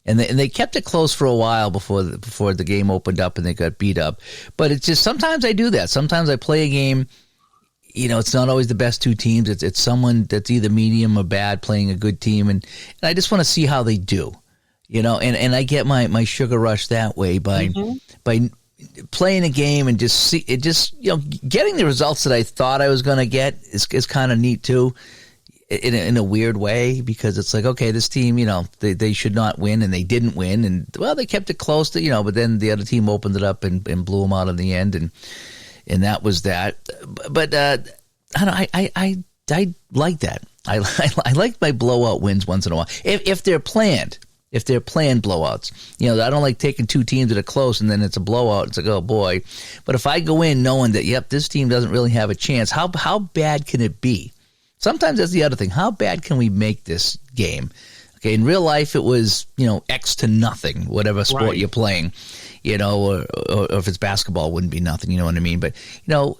S1: And they kept it close for a while before the game opened up and they got beat up. But it's just sometimes I do that. Sometimes I play a game. It's not always the best two teams. It's someone that's either medium or bad playing a good team, and I just want to see how they do. And I get my sugar rush that way by playing a game and getting the results that I thought I was going to get is kind of neat too. In a weird way, because it's like, okay, this team, they should not win, and they didn't win, and well, they kept it close to, but then the other team opened it up and blew them out in the end, and that was that. But I don't know, I like that. I like my blowout wins once in a while if they're planned. If they're planned blowouts, I don't like taking two teams that are close and then it's a blowout. It's like, oh boy. But if I go in knowing that, yep, this team doesn't really have a chance, how bad can it be? Sometimes that's the other thing. How bad can we make this game? Okay, in real life, it was, X to nothing, whatever sport you're playing, or if it's basketball, it wouldn't be nothing, you know what I mean? But,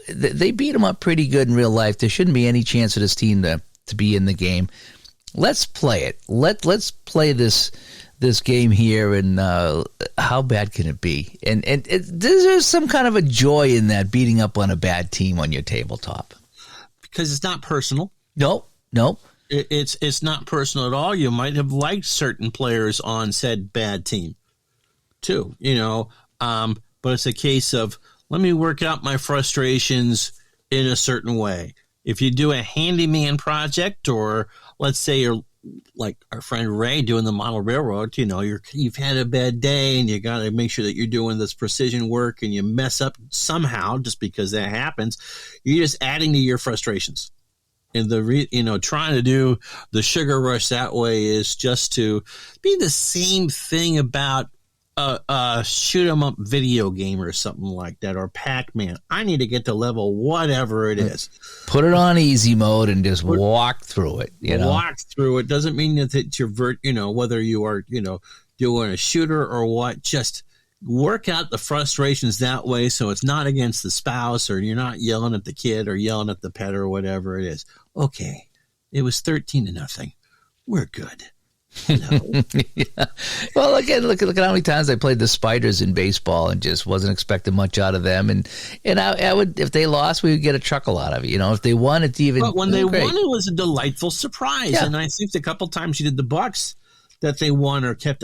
S1: they beat them up pretty good in real life. There shouldn't be any chance for this team to be in the game. Let's play it. Let's play this game here, and how bad can it be? And there's some kind of a joy in that, beating up on a bad team on your tabletop.
S2: Because it's not personal.
S1: No.
S2: It's not personal at all. You might have liked certain players on said bad team too, but it's a case of, let me work out my frustrations in a certain way. If you do a handyman project, or let's say you're like our friend Ray doing the model railroad, you've had a bad day and you got to make sure that you're doing this precision work and you mess up somehow just because that happens. You're just adding to your frustrations. And trying to do the sugar rush that way is just to be the same thing about a shoot 'em up video game or something like that, or Pac-Man. I need to get to level whatever it is.
S1: Put it on easy mode and just walk through it.
S2: Walk through it doesn't mean that it's your whether you are doing a shooter or what. Just work out the frustrations that way, so it's not against the spouse, or you're not yelling at the kid or yelling at the pet or whatever it is. Okay, it was 13-0. We're good.
S1: Yeah. Well, again, look at how many times I played the Spiders in baseball and just wasn't expecting much out of them. And I would, if they lost, we would get a chuckle out of it. If they won, it's even.
S2: But when they won, it was a delightful surprise. Yeah. And I think the couple times you did the Bucks that they won or kept.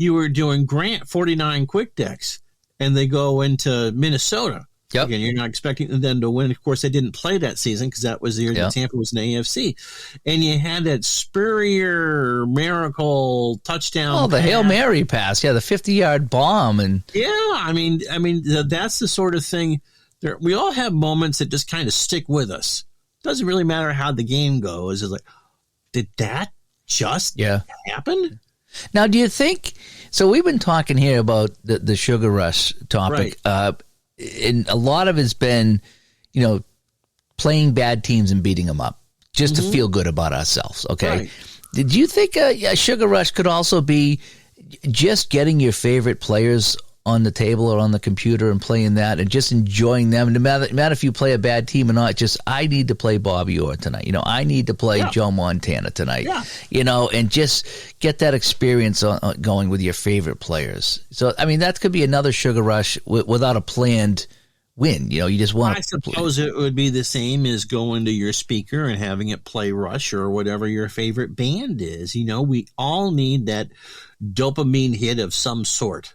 S2: You were doing Grant 49 quick decks, and they go into Minnesota.
S1: Yep.
S2: Again, you're not expecting them to win. Of course, they didn't play that season because that was the year that Tampa was in the AFC. And you had that Spurrier miracle touchdown.
S1: Oh, the Hail Mary pass. Yeah, the 50-yard bomb. And
S2: yeah, I mean, that's the sort of thing. We all have moments that just kind of stick with us. Doesn't really matter how the game goes. It's like, did that just happen?
S1: Now, do you think – so we've been talking here about the sugar rush topic. Right. And a lot of it's been, playing bad teams and beating them up just to feel good about ourselves. Okay. Right. Did you think a sugar rush could also be just getting your favorite players on the table or on the computer and playing that and just enjoying them? No matter if you play a bad team or not, just, I need to play Bobby Orr tonight. I need to play Joe Montana tonight, and just get that experience going with your favorite players. So, I mean, that could be another sugar rush without a planned win. You just want
S2: I suppose it would be the same as going to your speaker and having it play Rush or whatever your favorite band is. We all need that dopamine hit of some sort,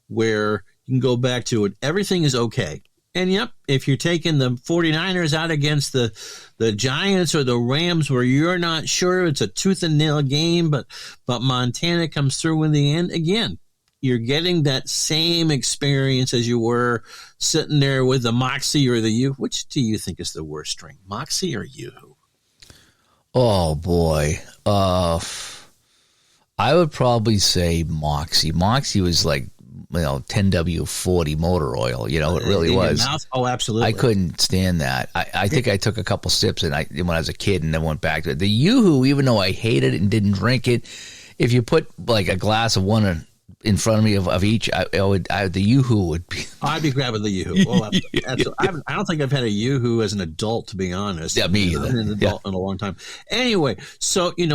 S2: where you can go back to it. Everything is okay. And yep, if you're taking the 49ers out against the Giants or the Rams where you're not sure, it's a tooth and nail game, but Montana comes through in the end, again, you're getting that same experience as you were sitting there with the Moxie or the Yoo. Which do you think is the worst string, Moxie or Yoo-hoo?
S1: Oh, boy. I would probably say Moxie. Moxie was like, 10W40 motor oil, it really was.
S2: Oh, absolutely.
S1: I couldn't stand that. I think I took a couple sips when I was a kid and then went back to it. The Yoo-hoo, even though I hated it and didn't drink it, if you put like a glass of one in front of me of each, the Yoo-hoo would be.
S2: I'd be grabbing the Yoo-hoo. Well, I don't think I've had a Yoo-hoo as an adult, to be honest.
S1: Yeah, me either.
S2: I've been an adult in a long time. Anyway, so you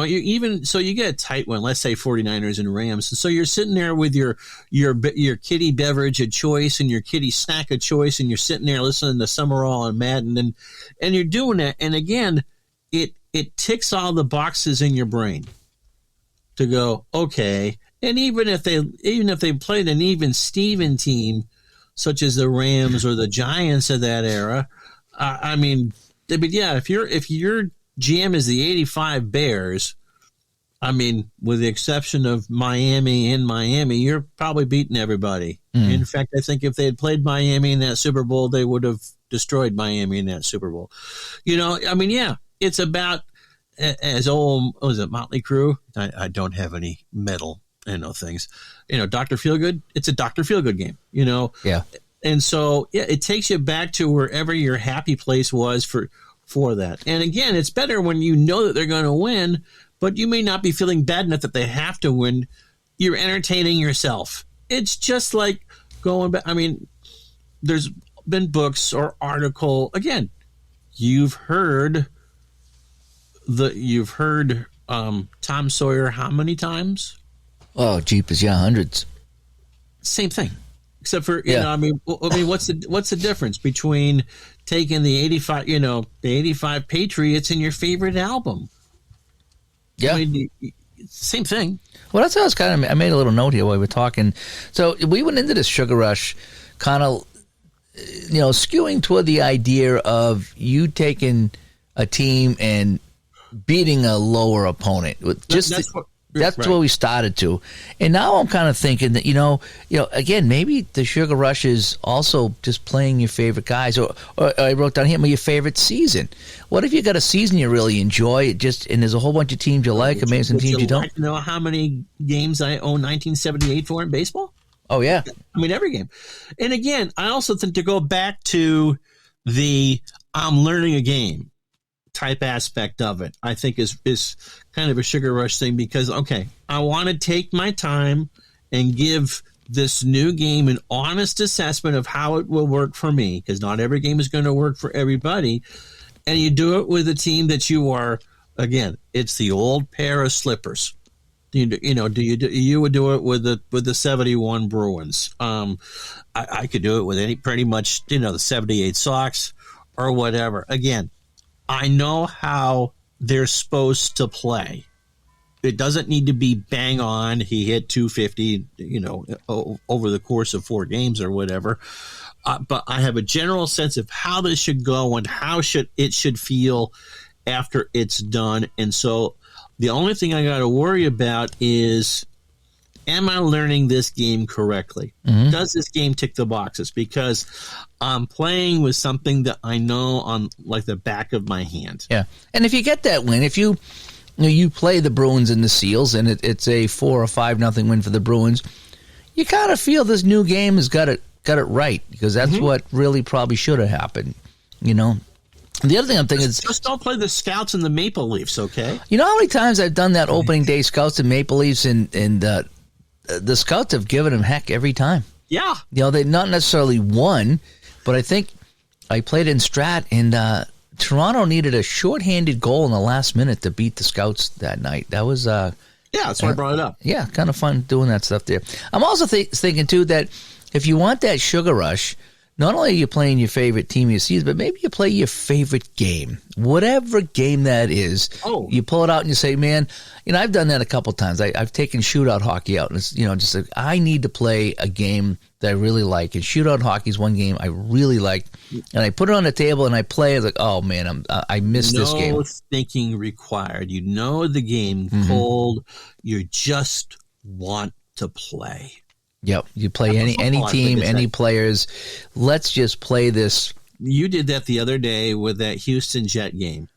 S2: get a tight one. Let's say 49ers and Rams. So you're sitting there with your kiddie beverage of choice and your kiddie snack of choice, and you're sitting there listening to Summerall and Madden, and you're doing that. And again, it ticks all the boxes in your brain to go, okay. And even if they played an even Steven team, such as the Rams or the Giants of that era, if your GM is the '85 Bears, with the exception of Miami, you're probably beating everybody. In fact, I think if they had played Miami in that Super Bowl, they would have destroyed Miami in that Super Bowl. It's about, as old, was it Motley Crue? I don't have any metal. Things, Dr. Feelgood, it's a Dr. Feelgood game,
S1: Yeah.
S2: And so, it takes you back to wherever your happy place was for that. And again, it's better when you know that they're going to win, but you may not be feeling bad enough that they have to win. You're entertaining yourself. It's just like going back. There's been books or article. Again, you've heard Tom Sawyer how many times?
S1: Oh, jeepers, yeah, hundreds.
S2: Same thing, except for what's the difference between taking the '85 Patriots and your favorite album?
S1: Yeah,
S2: same thing.
S1: Well, that's how I made a little note here while we were talking. So we went into this sugar rush, kind of, skewing toward the idea of you taking a team and beating a lower opponent. That's
S2: right.
S1: where we started to. And now I'm kind of thinking that, again, maybe the Sugar Rush is also just playing your favorite guys. Or I wrote down here, your favorite season. What if you got a season you really enjoy, and there's a whole bunch of teams you like, amazing teams you don't?
S2: Like to know how many games I own 1978 for in baseball?
S1: Oh, yeah.
S2: I mean, every game. And again, I also think to go back to the I'm learning a game type aspect of it, I think is kind of a Sugar Rush thing because, okay, I want to take my time and give this new game an honest assessment of how it will work for me, because not every game is going to work for everybody. And you do it with a team that you are, again, it's the old pair of slippers. You would do it with the 71 Bruins. I could do it with pretty much the 78 Sox or whatever. Again, I know how they're supposed to play. It doesn't need to be bang on. He hit 250, over the course of 4 games or whatever. But I have a general sense of how this should go and how it should feel after it's done. And so the only thing I got to worry about is, am I learning this game correctly? Mm-hmm. Does this game tick the boxes? Because I'm playing with something that I know on like the back of my hand.
S1: Yeah. And if you get that win, if you play the Bruins and the Seals and it's a 4 or 5-0 win for the Bruins, you kind of feel this new game has got it right, because that's mm-hmm. what really probably should have happened, The other thing I'm thinking is
S2: just don't play the Scouts and the Maple Leafs, okay?
S1: You know how many times I've done that opening day Scouts and Maple Leafs, and the Scouts have given them heck every time.
S2: Yeah.
S1: They not necessarily won, but I think I played in Strat, and Toronto needed a shorthanded goal in the last minute to beat the Scouts that night. That was
S2: that's why I brought it up.
S1: Yeah, kind of fun doing that stuff there. I'm also thinking too that if you want that Sugar Rush, not only are you playing your favorite team you see, but maybe you play your favorite game, whatever game that is.
S2: Oh.
S1: You pull it out and you say, man, I've done that a couple times. I've taken shootout hockey out, and it's, just like, I need to play a game that I really like. And shootout hockey is one game I really like, and I put it on the table and I play. It's like, oh man, I missed this game.
S2: No thinking required. You know the game
S1: mm-hmm.
S2: cold. You just want to play.
S1: Yep, you play any team, any players. Let's just play this.
S2: You did that the other day with that Houston Jet game.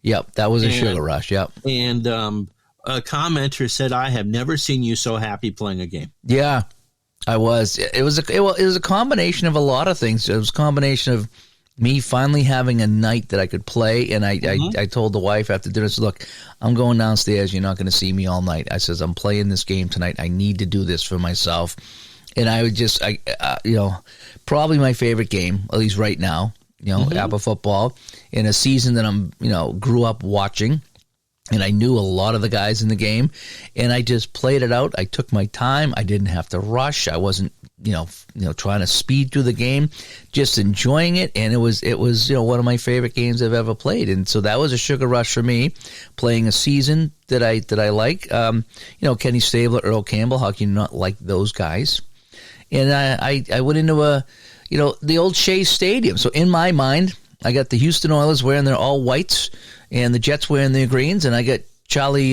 S1: Yep, that was a Sugar Rush. Yep.
S2: And a commenter said, "I have never seen you so happy playing a game."
S1: Yeah, I was. It was a combination of a lot of things. It was a combination of me finally having a night that I could play, and I told the wife after dinner, I said, look, I'm going downstairs. You're not going to see me all night. I says, I'm playing this game tonight. I need to do this for myself. And I would just, probably my favorite game, at least right now,
S2: mm-hmm.
S1: Apple football, in a season that I'm, grew up watching. And I knew a lot of the guys in the game, and I just played it out. I took my time. I didn't have to rush. I wasn't, trying to speed through the game, just enjoying it. And it was, one of my favorite games I've ever played. And so that was a Sugar Rush for me, playing a season that I like. Kenny Stabler, Earl Campbell. How can you not like those guys? And I went into the old Shea Stadium. So in my mind, I got the Houston Oilers wearing their all whites, and the Jets wearing their greens, and I got Charlie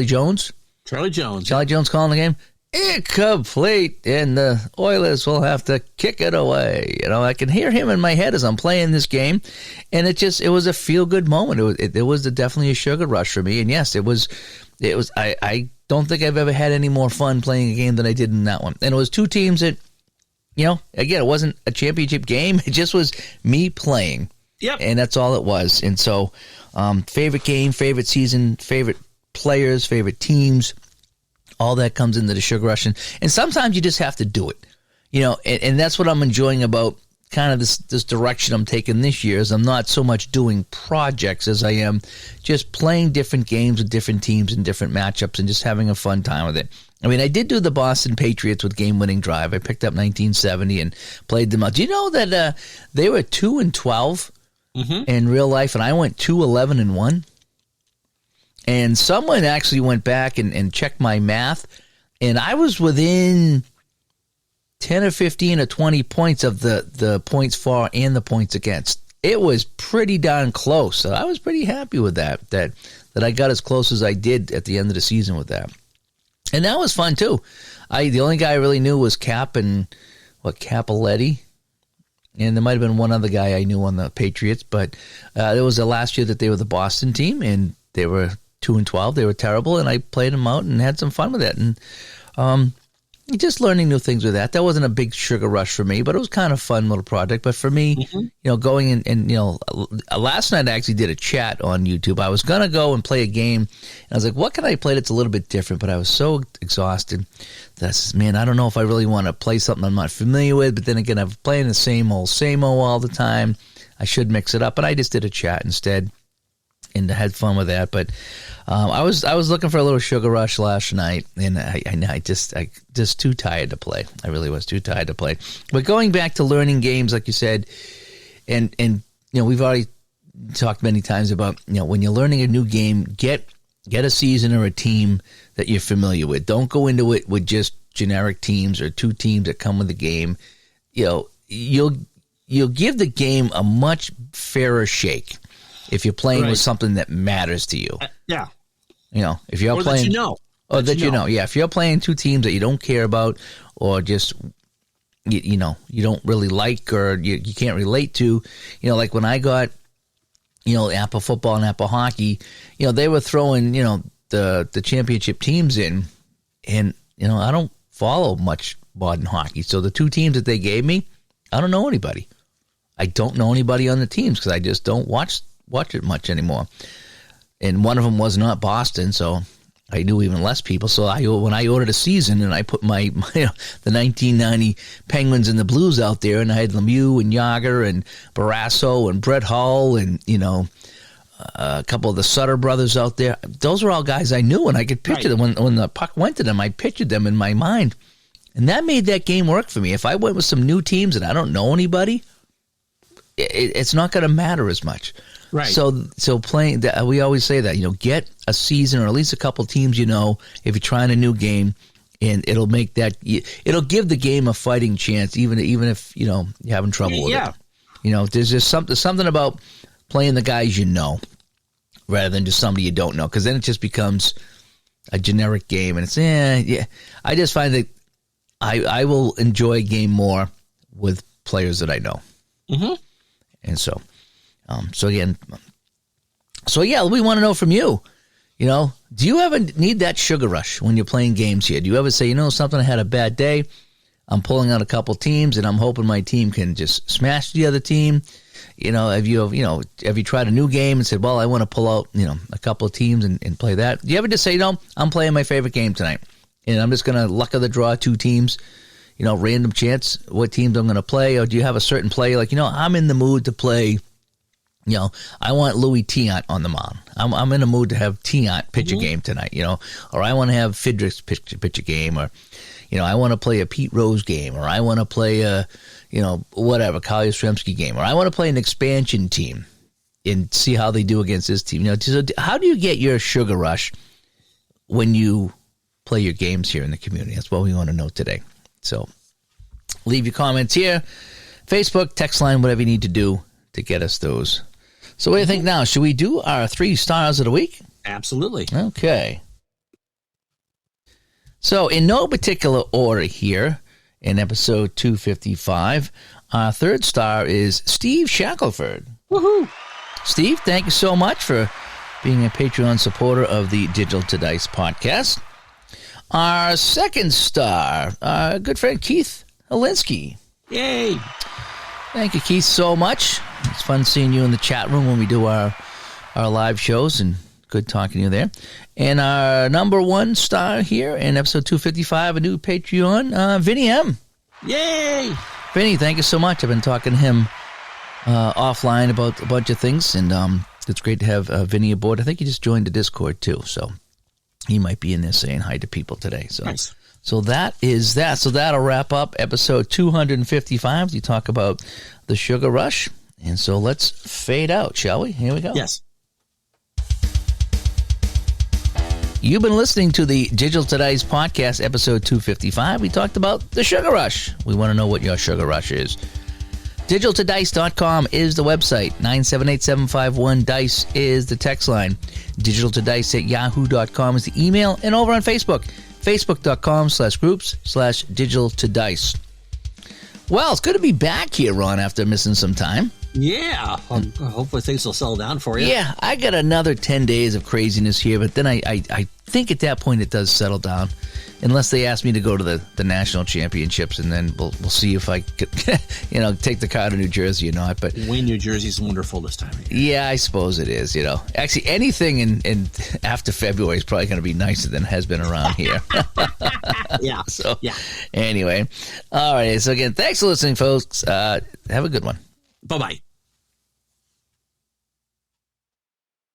S1: Jones?
S2: Charlie Jones.
S1: Charlie Jones calling the game. Incomplete, and the Oilers will have to kick it away. I can hear him in my head as I'm playing this game, and it was a feel-good moment. It was definitely a Sugar Rush for me, and yes, it was. I don't think I've ever had any more fun playing a game than I did in that one. And it was two teams that, again, it wasn't a championship game. It just was me playing.
S2: Yep.
S1: And that's all it was. And so, favorite game, favorite season, favorite players, favorite teams, all that comes into the Sugar Rush. And sometimes you just have to do it, and that's what I'm enjoying about kind of this direction I'm taking this year is I'm not so much doing projects as I am just playing different games with different teams and different matchups and just having a fun time with it. I mean, I did do the Boston Patriots with game-winning drive. I picked up 1970 and played them out. Do you know that they were 2-12
S2: mm-hmm.
S1: in real life, and I went 2-11-1? And someone actually went back and checked my math, and I was within 10 or 15 or 20 points of the points for and the points against. it was pretty darn close. So I was pretty happy with that I got as close as I did at the end of the season with that. And that was fun too. The only guy I really knew was Capoletti. And there might have been one other guy I knew on the Patriots, but it was the last year that they were the Boston team, and they were 2-12. They were terrible, and I played them out and had some fun with it. And just learning new things with that. That wasn't a big sugar rush for me, but it was kind of a fun little project. But for me, going in and last night I actually did a chat on YouTube. I was going to go and play a game, and I was like, what can I play that's a little bit different? But I was so exhausted that I said, man, I don't know if I really want to play something I'm not familiar with. But then again, I'm playing the same old all the time. I should mix it up. But I just did a chat instead and had fun with that. But I was looking for a little sugar rush last night, and I just too tired to play. I really was too tired to play. But going back to learning games, like you said, and we've already talked many times about when you're learning a new game, get a season or a team that you're familiar with. Don't go into it with just generic teams or two teams that come with the game. You'll give the game a much fairer shake if you're playing with something that matters to you.
S2: Yeah.
S1: If you're playing, if you're playing two teams that you don't care about, or just you don't really like, or you can't relate to, like when I got Apple football and Apple hockey, they were throwing the championship teams in, and I don't follow much modern hockey, so the two teams that they gave me, I don't know anybody. I don't know anybody on the teams because I just don't watch it much anymore. And one of them was not Boston, so I knew even less people. So when I ordered a season and I put my the 1990 Penguins and the Blues out there, and I had Lemieux and Yager and Barrasso and Brett Hull and a couple of the Sutter brothers out there. Those were all guys I knew, and I could picture them when the puck went to them. I pictured them in my mind, and that made that game work for me. If I went with some new teams and I don't know anybody, it's not going to matter as much.
S2: Right.
S1: So playing that, we always say that, get a season or at least a couple teams, if you're trying a new game, and it'll make it'll give the game a fighting chance, even if, you're having trouble with it. There's just something about playing the guys rather than just somebody you don't know, because then it just becomes a generic game, and it's, I just find that I will enjoy a game more with players that I know. Mm-hmm. And so we want to know from you, do you ever need that sugar rush when you're playing games here? Do you ever say, something, I had a bad day, I'm pulling out a couple teams and I'm hoping my team can just smash the other team? Have you tried a new game and said, well, I want to pull out, a couple of teams and play that? Do you ever just say, I'm playing my favorite game tonight, and I'm just going to luck of the draw two teams, random chance what teams I'm going to play? Or do you have a certain play like, I'm in the mood to play, I want Louis Tiant on the mound. I'm in the mood to have Tiant pitch a game tonight, or I want to have Fidrix pitch a game, or, I want to play a Pete Rose game, or I want to play a, whatever, Kyle Yastrzemski game, or I want to play an expansion team and see how they do against this team. So how do you get your sugar rush when you play your games here in the community? That's what we want to know today. So leave your comments here, Facebook, text line, whatever you need to do to get us those. So what do you think now? Should we do our 3 stars of the week?
S2: Absolutely.
S1: Okay. So in no particular order here in episode 255, our 3rd star is Steve Shackelford.
S2: Woohoo!
S1: Steve, thank you so much for being a Patreon supporter of the Digital to Dice podcast. Our 2nd star, our good friend Keith Alinsky.
S2: Yay!
S1: Thank you, Keith, so much. It's fun seeing you in the chat room when we do our live shows, and good talking to you there. And our number 1 star here in episode 255, a new Patreon, Vinny M.
S2: Yay!
S1: Vinny, thank you so much. I've been talking to him offline about a bunch of things, and it's great to have Vinny aboard. I think he just joined the Discord too, so he might be in there saying hi to people today. So,
S2: nice.
S1: So that is that. So that'll wrap up episode 255. We talk about the sugar rush. And so let's fade out, shall we? Here we go.
S2: Yes.
S1: You've been listening to the Digital to Dice podcast, episode 255. We talked about the sugar rush. We want to know what your sugar rush is. DigitalToDice.com is the website. 978-751-DICE is the text line. DigitalToDice@yahoo.com is the email. And over on Facebook, Facebook.com/groups/DigitalToDice. Well, it's good to be back here, Ron, after missing some time.
S3: Yeah. Hopefully things will settle down for you.
S1: Yeah, I got another 10 days of craziness here, but then I think at that point it does settle down. Unless they ask me to go to the national championships, and then we'll see if I could, take the car to New Jersey or not. But
S2: Wayne, New Jersey's wonderful this time of year.
S1: Yeah, I suppose it is. Actually, anything in after February is probably going to be nicer than has been around here.
S3: Yeah.
S1: So
S3: yeah.
S1: Anyway, all right. So again, thanks for listening, folks. Have a good one.
S3: Bye-bye.